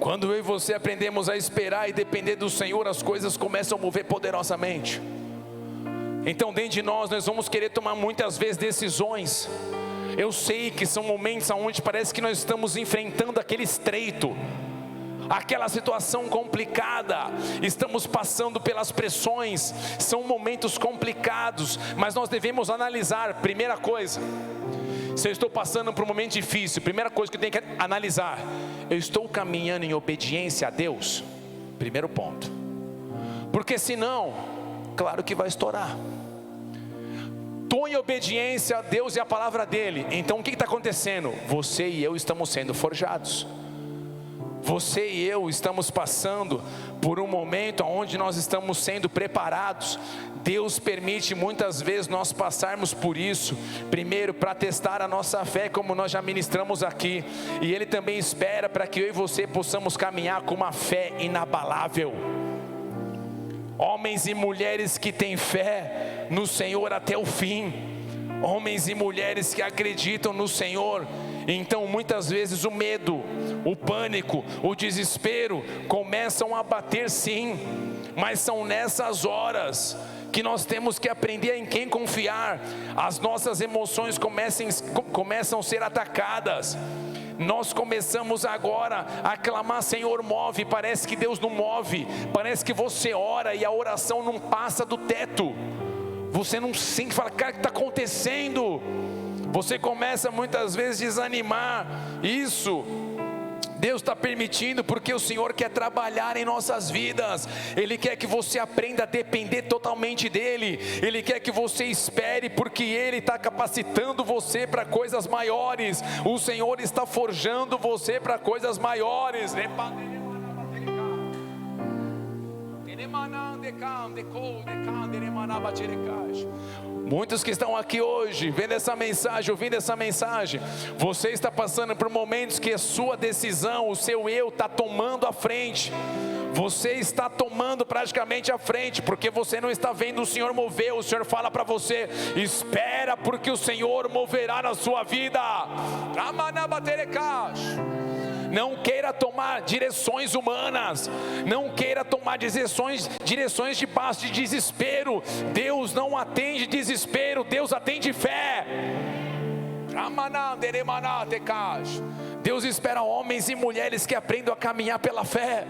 Quando eu e você aprendemos a esperar e depender do Senhor, as coisas começam a mover poderosamente. Então dentro de nós vamos querer tomar muitas vezes decisões. Eu sei que são momentos onde parece que nós estamos enfrentando aquele estreito, aquela situação complicada, estamos passando pelas pressões, são momentos complicados, mas nós devemos analisar. Primeira coisa, se eu estou passando por um momento difícil, primeira coisa que eu tenho que analisar, eu estou caminhando em obediência a Deus? Primeiro ponto, porque senão, claro que vai estourar. Estou em obediência a Deus e a palavra dEle, então o que está acontecendo? Você e eu estamos sendo forjados. Você e eu estamos passando por um momento onde nós estamos sendo preparados. Deus permite muitas vezes nós passarmos por isso, primeiro para testar a nossa fé, como nós já ministramos aqui, e Ele também espera para que eu e você possamos caminhar com uma fé inabalável. Homens e mulheres que têm fé no Senhor até o fim, homens e mulheres que acreditam no Senhor. Então muitas vezes o medo, o pânico, o desespero começam a bater, sim, mas são nessas horas que nós temos que aprender em quem confiar. As nossas emoções começam a ser atacadas. Nós começamos agora a clamar, Senhor, move. Parece que Deus não move, parece que você ora e a oração não passa do teto. Você não sente, fala, cara, o que está acontecendo? Você começa muitas vezes a desanimar. Isso Deus está permitindo porque o Senhor quer trabalhar em nossas vidas. Ele quer que você aprenda a depender totalmente dEle. Ele quer que você espere porque Ele está capacitando você para coisas maiores. O Senhor está forjando você para coisas maiores. Muitos que estão aqui hoje, vendo essa mensagem, ouvindo essa mensagem, você está passando por momentos que a sua decisão, o seu eu está tomando a frente. Você está tomando praticamente a frente, porque você não está vendo o Senhor mover. O Senhor fala para você: espera, porque o Senhor moverá na sua vida. Não queira tomar direções humanas, não queira tomar direções debaixo de desespero. Deus não atende desespero, Deus atende fé. Deus espera homens e mulheres que aprendam a caminhar pela fé.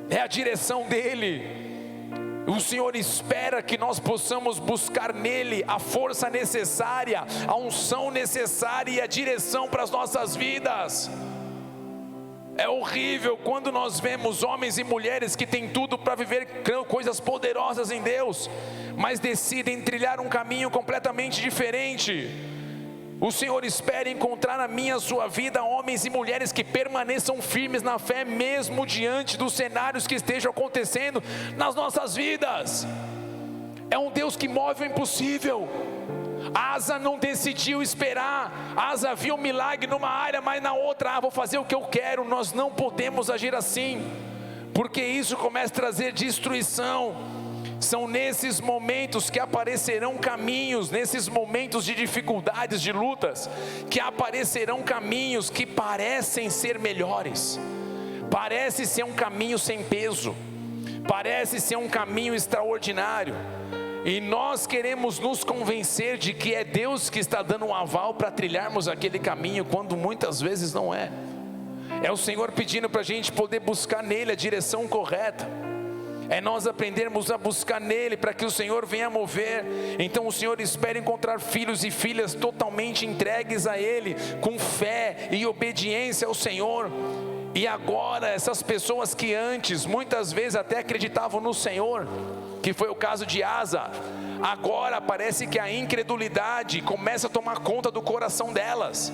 É a direção dEle. O Senhor espera que nós possamos buscar nele a força necessária, a unção necessária e a direção para as nossas vidas. É horrível quando nós vemos homens e mulheres que têm tudo para viver coisas poderosas em Deus, mas decidem trilhar um caminho completamente diferente. O Senhor espera encontrar na minha e sua vida homens e mulheres que permaneçam firmes na fé, mesmo diante dos cenários que estejam acontecendo nas nossas vidas. É um Deus que move o impossível. Asa não decidiu esperar. Asa viu um milagre numa área, mas na outra, vou fazer o que eu quero. Nós não podemos agir assim, porque isso começa a trazer destruição. São nesses momentos que aparecerão caminhos, nesses momentos de dificuldades, de lutas, que aparecerão caminhos que parecem ser melhores. Parece ser um caminho sem peso, parece ser um caminho extraordinário. E nós queremos nos convencer de que é Deus que está dando um aval para trilharmos aquele caminho, quando muitas vezes não é. É o Senhor pedindo para a gente poder buscar nele a direção correta. É nós aprendermos a buscar nele para que o Senhor venha mover. Então o Senhor espera encontrar filhos e filhas totalmente entregues a Ele, com fé e obediência ao Senhor. E agora essas pessoas que antes muitas vezes até acreditavam no Senhor, que foi o caso de Asa, agora parece que a incredulidade começa a tomar conta do coração delas.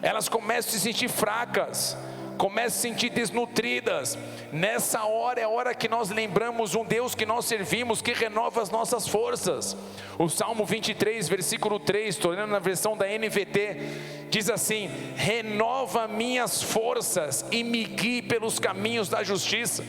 Elas começam a se sentir fracas, começam a se sentir desnutridas. Nessa hora é a hora que nós lembramos um Deus que nós servimos, que renova as nossas forças. O Salmo 23, versículo 3, estou lendo na versão da NVT, diz assim: renova minhas forças e me guie pelos caminhos da justiça.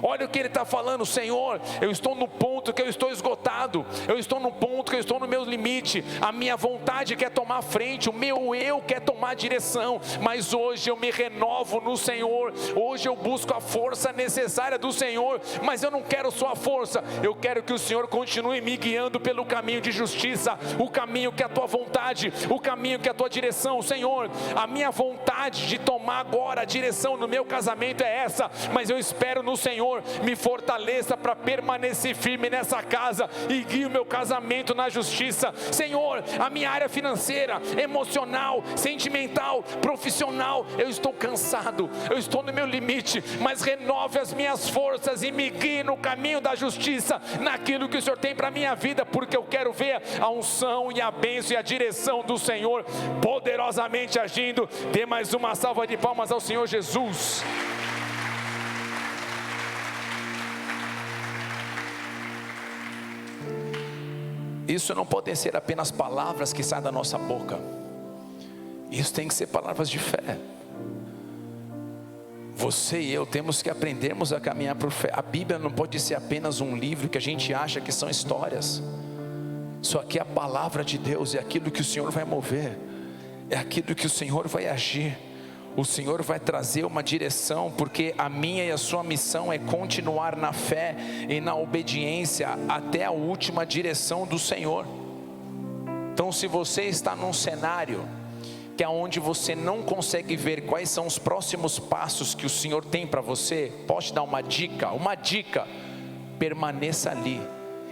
Olha o que ele está falando: Senhor, eu estou no ponto que eu estou esgotado, eu estou no ponto que eu estou no meu limite, a minha vontade quer tomar frente, o meu eu quer tomar direção, mas hoje eu me renovo no Senhor, hoje eu busco a força necessária do Senhor, mas eu não quero só a força, eu quero que o Senhor continue me guiando pelo caminho de justiça, o caminho que é a tua vontade, o caminho que é a tua direção. Senhor, a minha vontade de tomar agora a direção no meu casamento é essa, mas eu espero no Senhor, me fortaleça para permanecer firme nessa casa e guie o meu casamento na justiça. Senhor, a minha área financeira, emocional, sentimental, profissional, eu estou cansado, eu estou no meu limite, mas renove as minhas forças e me guie no caminho da justiça, naquilo que o Senhor tem para a minha vida, porque eu quero ver a unção e a bênção e a direção do Senhor poderosamente agindo. Dê mais uma salva de palmas ao Senhor Jesus. Isso não podem ser apenas palavras que saem da nossa boca. Isso tem que ser palavras de fé. Você e eu temos que aprendermos a caminhar por fé. A Bíblia não pode ser apenas um livro que a gente acha que são histórias. Isso aqui é a palavra de Deus, é aquilo que o Senhor vai mover, é aquilo que o Senhor vai agir. O Senhor vai trazer uma direção, porque a minha e a sua missão é continuar na fé e na obediência até a última direção do Senhor. Então, se você está num cenário que é onde você não consegue ver quais são os próximos passos que o Senhor tem para você, posso te dar uma dica? Permaneça ali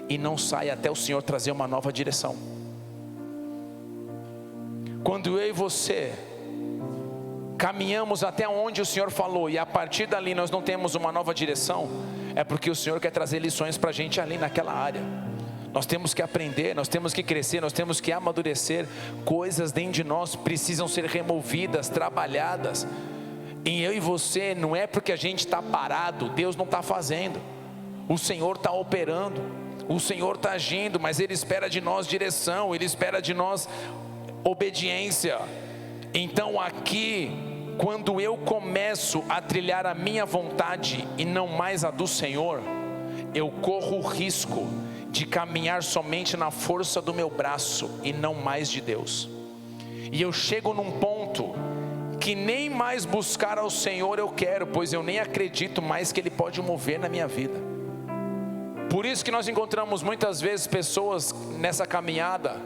e não saia até o Senhor trazer uma nova direção. quando eu e você caminhamos até onde o Senhor falou, e a partir dali nós não temos uma nova direção, é porque o Senhor quer trazer lições para a gente ali naquela área. Nós temos que aprender, nós temos que crescer, nós temos que amadurecer. Coisas dentro de nós precisam ser removidas, trabalhadas. E eu e você, não é porque a gente está parado, Deus não está fazendo. O Senhor está operando, o Senhor está agindo, mas Ele espera de nós direção, Ele espera de nós obediência. Então aqui, quando eu começo a trilhar a minha vontade e não mais a do Senhor, eu corro o risco de caminhar somente na força do meu braço e não mais de Deus. E eu chego num ponto que nem mais buscar ao Senhor eu quero, pois eu nem acredito mais que Ele pode mover na minha vida. Por isso que nós encontramos muitas vezes pessoas nessa caminhada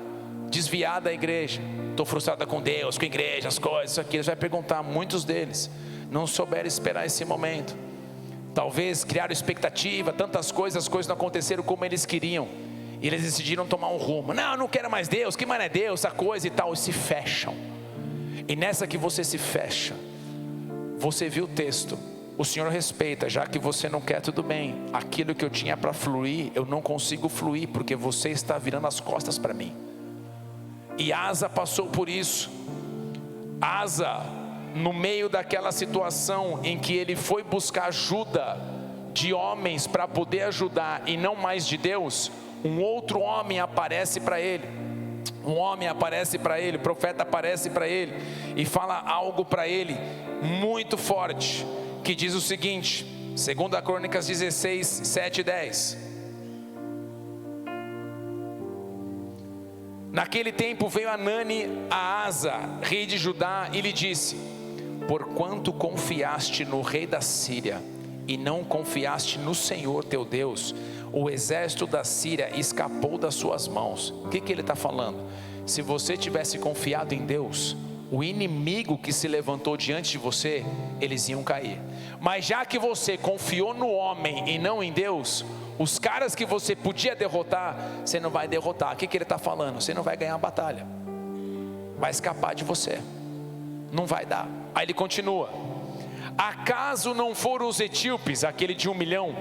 desviada da igreja. Estou frustrada com Deus, com a igreja, as coisas, isso aqui. Você vai perguntar, muitos deles não souberam esperar esse momento. Talvez criaram expectativa, tantas coisas, as coisas não aconteceram como eles queriam, e eles decidiram tomar um rumo. Não quero mais Deus, que mais é Deus, essa coisa e tal, e se fecham. E nessa que você se fecha, você viu o texto, o Senhor respeita, já que você não quer, tudo bem. Aquilo que eu tinha para fluir, eu não consigo fluir, porque você está virando as costas para mim. E Asa passou por isso. Asa, no meio daquela situação em que ele foi buscar ajuda de homens para poder ajudar e não mais de Deus, um outro homem aparece para ele. Um homem aparece para ele, o profeta aparece para ele e fala algo para ele muito forte, que diz o seguinte, 2 Crônicas 16, 7 e 10. Naquele tempo veio Hanani a Asa, rei de Judá, e lhe disse: porquanto confiaste no rei da Síria e não confiaste no Senhor teu Deus, o exército da Síria escapou das suas mãos. O que ele está falando? Se você tivesse confiado em Deus, o inimigo que se levantou diante de você, eles iam cair. Mas já que você confiou no homem e não em Deus, os caras que você podia derrotar, você não vai derrotar. O que ele está falando? Você não vai ganhar a batalha, vai escapar de você, não vai dar. Aí ele continua: acaso não foram os etíopes, aquele de 1 milhão,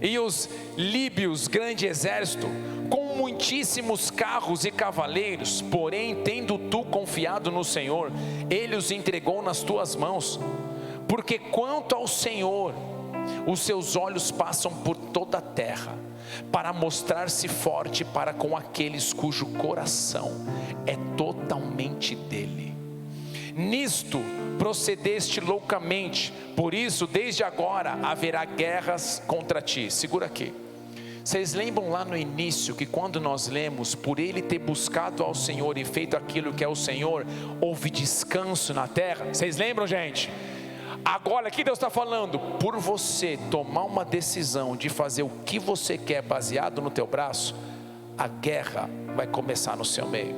e os líbios, grande exército, com muitíssimos carros e cavaleiros? Porém, tendo tu confiado no Senhor, Ele os entregou nas tuas mãos. Porque quanto ao Senhor, os seus olhos passam por toda a terra, para mostrar-se forte para com aqueles cujo coração é totalmente dele. Nisto procedeste loucamente, por isso desde agora haverá guerras contra ti. Segura aqui. Vocês lembram lá no início que quando nós lemos, por ele ter buscado ao Senhor e feito aquilo que é o Senhor, houve descanso na terra? Vocês lembram, gente? Agora aqui Deus está falando, por você tomar uma decisão de fazer o que você quer baseado no teu braço, a guerra vai começar no seu meio.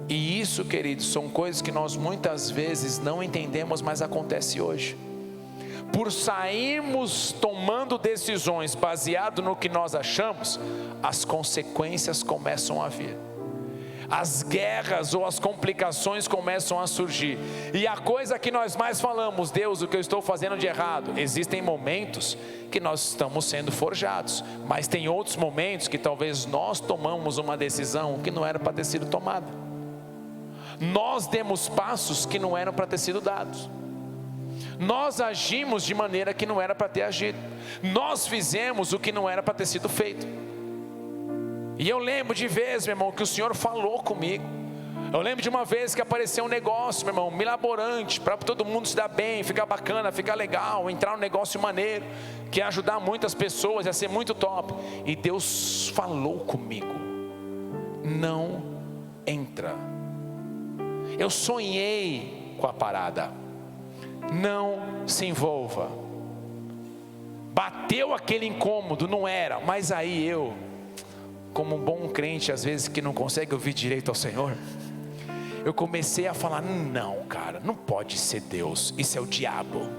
E isso, queridos, são coisas que nós muitas vezes não entendemos, mas acontece hoje. Por sairmos tomando decisões baseado no que nós achamos, as consequências começam a vir. As guerras ou as complicações começam a surgir. E a coisa que nós mais falamos: Deus, o que eu estou fazendo de errado? Existem momentos que nós estamos sendo forjados, mas tem outros momentos que talvez nós tomamos uma decisão que não era para ter sido tomada. Nós demos passos que não eram para ter sido dados. Nós agimos de maneira que não era para ter agido. Nós fizemos o que não era para ter sido feito. E eu lembro de vezes, meu irmão, que o Senhor falou comigo. Eu lembro de uma vez que apareceu um negócio, meu irmão, milaborante, para todo mundo se dar bem, ficar bacana, ficar legal, entrar num negócio maneiro, que ia ajudar muitas pessoas, ia ser muito top. E Deus falou comigo: não entra. Eu sonhei com a parada, não se envolva. Bateu aquele incômodo, não era, mas aí eu, como um bom crente às vezes que não consegue ouvir direito ao Senhor, eu comecei a falar: não, cara, não pode ser Deus, isso é o diabo.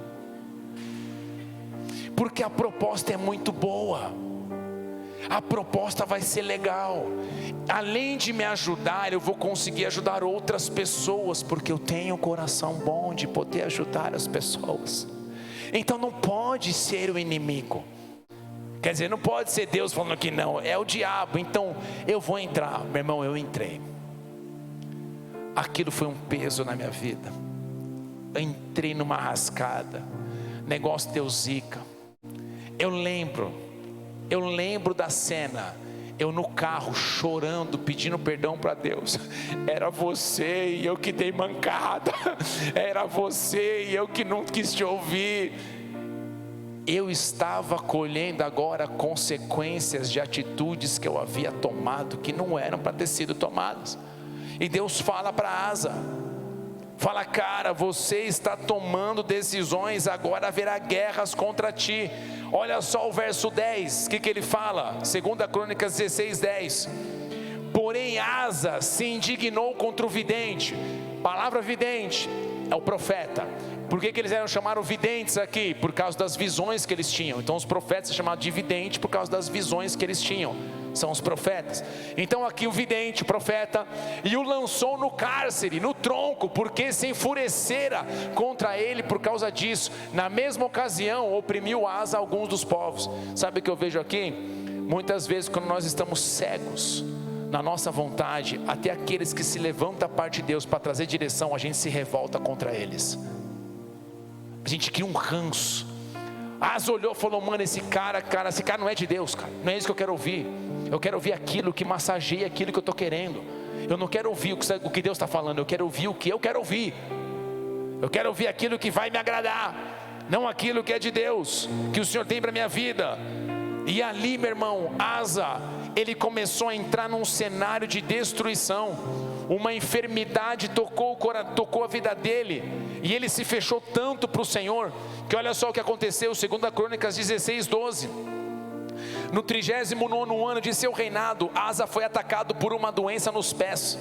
Porque a proposta é muito boa, a proposta vai ser legal. Além de me ajudar, eu vou conseguir ajudar outras pessoas, porque eu tenho um coração bom de poder ajudar as pessoas. Então não pode ser o inimigo. Quer dizer, não pode ser Deus falando que não, é o diabo. Então eu vou entrar. Meu irmão, eu entrei. Aquilo foi um peso na minha vida. Eu entrei numa rascada. Negócio deu zica. Eu lembro da cena. Eu no carro chorando, pedindo perdão para Deus. Era você e eu que dei mancada. Era você e eu que não quis te ouvir. Eu estava colhendo agora consequências de atitudes que eu havia tomado, que não eram para ter sido tomadas. E Deus fala para Asa, fala: cara, você está tomando decisões, agora haverá guerras contra ti. Olha só o verso 10, o que ele fala? 2 Crônicas 16, 10. Porém Asa se indignou contra o vidente. Palavra vidente é o profeta. Por que eles eram chamados videntes aqui? Por causa das visões que eles tinham. Então os profetas são chamados de vidente por causa das visões que eles tinham. São os profetas. Então aqui o vidente, o profeta, e o lançou no cárcere, no tronco, porque se enfurecera contra ele por causa disso. Na mesma ocasião oprimiu Asa alguns dos povos. Sabe o que eu vejo aqui? Muitas vezes quando nós estamos cegos na nossa vontade, até aqueles que se levantam da parte de Deus para trazer direção, a gente se revolta contra eles. A gente cria um ranço. Asa olhou e falou: mano, esse cara não é de Deus, cara. Não é isso que eu quero ouvir. Eu quero ouvir aquilo que massageia aquilo que eu estou querendo. Eu não quero ouvir o que Deus está falando. Eu quero ouvir o que eu quero ouvir. Eu quero ouvir aquilo que vai me agradar, não aquilo que é de Deus, que o Senhor tem para a minha vida. E ali, meu irmão, Asa, ele começou a entrar num cenário de destruição. Uma enfermidade tocou a vida dele, e ele se fechou tanto para o Senhor, que olha só o que aconteceu. 2 Crônicas 16, 12. No 39º ano de seu reinado, Asa foi atacado por uma doença nos pés.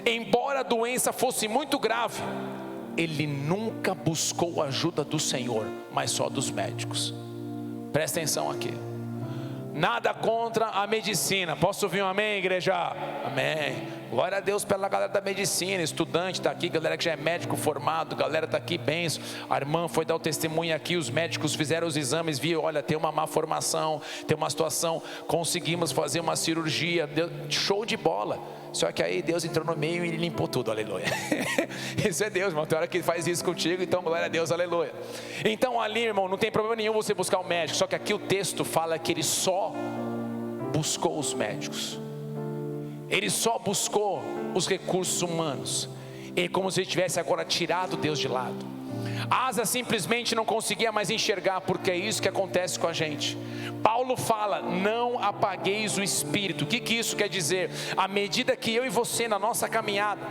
Embora a doença fosse muito grave, ele nunca buscou a ajuda do Senhor, mas só dos médicos. Presta atenção aqui. Nada contra a medicina. Posso ouvir um amém, igreja? Amém. Glória a Deus pela galera da medicina. Estudante está aqui, galera que já é médico formado, galera está aqui, benção. A irmã foi dar o testemunho aqui, os médicos fizeram os exames, viu, olha, tem uma má formação, tem uma situação, conseguimos fazer uma cirurgia, show de bola. Só que aí Deus entrou no meio e limpou tudo, aleluia. Isso é Deus, irmão, tem hora que Ele faz isso contigo, então glória a Deus, aleluia. Então ali, irmão, não tem problema nenhum você buscar um médico. Só que aqui o texto fala que ele só buscou os médicos. Ele só buscou os recursos humanos. Ele, como se ele tivesse agora tirado Deus de lado. Asa simplesmente não conseguia mais enxergar, porque é isso que acontece com a gente. Paulo fala: não apagueis o espírito. O que isso quer dizer? À medida que eu e você na nossa caminhada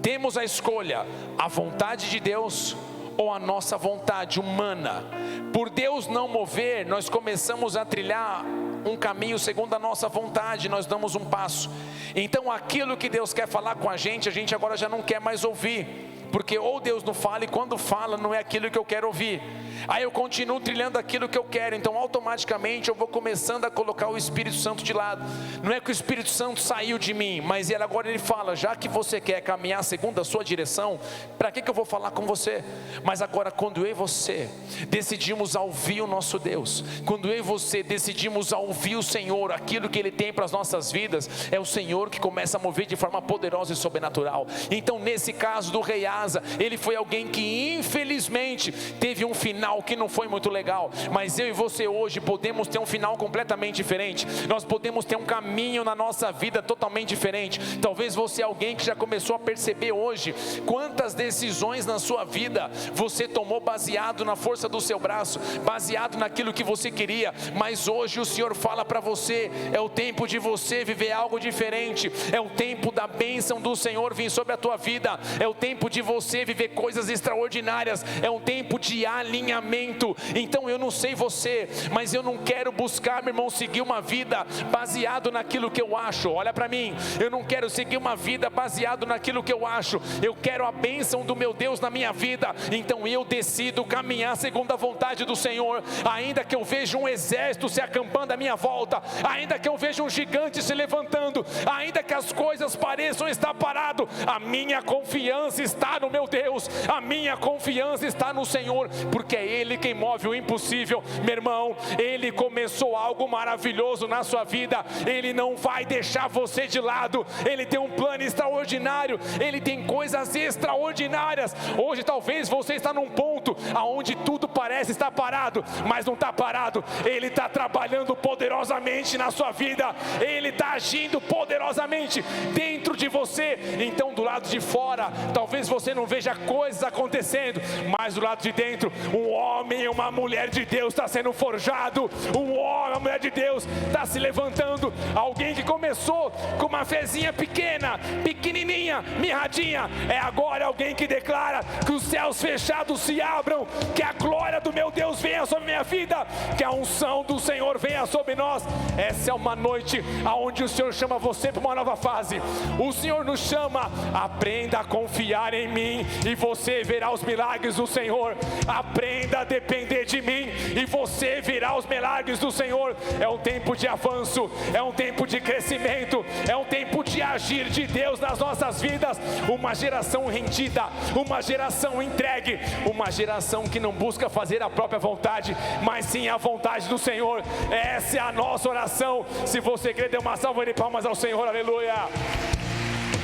temos a escolha, a vontade de Deus ou a nossa vontade humana, por Deus não mover, nós começamos a trilhar um caminho segundo a nossa vontade, nós damos um passo. Então aquilo que Deus quer falar com a gente agora já não quer mais ouvir, porque ou Deus não fala, e quando fala não é aquilo que eu quero ouvir. Aí eu continuo trilhando aquilo que eu quero, então automaticamente eu vou começando a colocar o Espírito Santo de lado. Não é que o Espírito Santo saiu de mim, mas agora ele fala: já que você quer caminhar segundo a sua direção, para que eu vou falar com você? Mas agora quando eu e você decidimos ouvir o nosso Deus, quando eu e você decidimos ouvir o Senhor, aquilo que Ele tem para as nossas vidas, é o Senhor que começa a mover de forma poderosa e sobrenatural. Então nesse caso do rei Asa, ele foi alguém que infelizmente teve um final que não foi muito legal, mas eu e você hoje podemos ter um final completamente diferente. Nós podemos ter um caminho na nossa vida totalmente diferente. Talvez você é alguém que já começou a perceber hoje quantas decisões na sua vida você tomou baseado na força do seu braço, baseado naquilo que você queria, mas hoje o Senhor fala para você: é o tempo de você viver algo diferente, é o tempo da bênção do Senhor vir sobre a tua vida, é o tempo de você viver coisas extraordinárias. É um tempo de alinhamento. Então eu não sei você, mas eu não quero buscar, meu irmão, seguir uma vida baseado naquilo que eu acho. Olha para mim, eu não quero seguir uma vida baseado naquilo que eu acho. Eu quero a bênção do meu Deus na minha vida. Então eu decido caminhar segundo a vontade do Senhor. Ainda que eu veja um exército se acampando à minha volta, ainda que eu veja um gigante se levantando, ainda que as coisas pareçam estar parado, a minha confiança está no meu Deus, a minha confiança está no Senhor, porque é Ele quem move o impossível. Meu irmão, Ele começou algo maravilhoso na sua vida, Ele não vai deixar você de lado. Ele tem um plano extraordinário, Ele tem coisas extraordinárias. Hoje talvez você está num ponto aonde tudo parece estar parado, mas não está parado. Ele está trabalhando poderosamente na sua vida, Ele está agindo poderosamente dentro de você. Então do lado de fora, talvez você não veja coisas acontecendo, mas do lado de dentro, um homem e uma mulher de Deus está sendo forjado, um homem e uma mulher de Deus está se levantando. Alguém que começou com uma fezinha pequena, pequenininha, mirradinha, é agora alguém que declara que os céus fechados se abram, que a glória do meu Deus venha sobre minha vida, que a unção do Senhor venha sobre nós. Essa é uma noite onde o Senhor chama você para uma nova fase. O Senhor nos chama: aprenda a confiar em mim e você verá os milagres do Senhor. Aprenda a depender de mim e você verá os milagres do Senhor. É um tempo de avanço, é um tempo de crescimento, é um tempo de agir de Deus nas nossas vidas. Uma geração rendida, uma geração entregue, uma geração que não busca fazer a própria vontade, mas sim a vontade do Senhor. Essa é a nossa oração. Se você crê, dê uma salva de palmas ao Senhor, aleluia.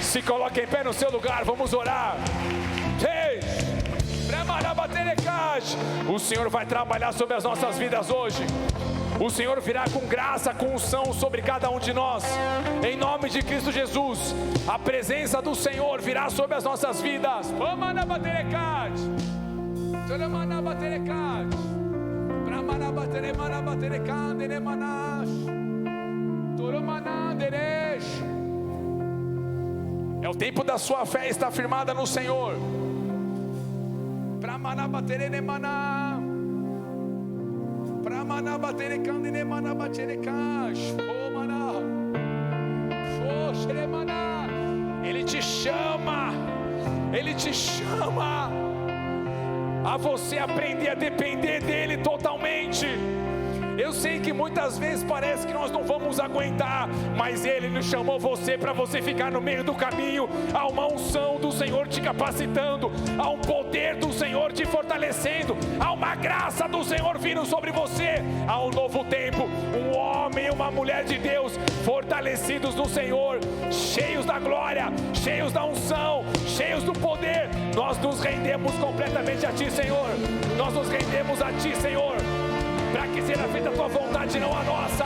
Se coloque em pé no seu lugar, vamos orar. O Senhor vai trabalhar sobre as nossas vidas hoje. O Senhor virá com graça, com unção sobre cada um de nós. Em nome de Cristo Jesus, a presença do Senhor virá sobre as nossas vidas. É o tempo da sua fé estar firmada no Senhor. Ele te chama, Ele te chama a você aprender a depender dEle totalmente. Eu sei que muitas vezes parece que nós não vamos aguentar, mas Ele nos chamou você para você ficar no meio do caminho. Há uma unção do Senhor te capacitando, há um poder do Senhor te fortalecendo, há uma graça do Senhor vindo sobre você. Há um novo tempo, um homem e uma mulher de Deus fortalecidos no Senhor, cheios da glória, cheios da unção, cheios do poder. Nós nos rendemos completamente a Ti, Senhor. Nós nos rendemos a Ti, Senhor, para que seja feita a Tua vontade, não a nossa.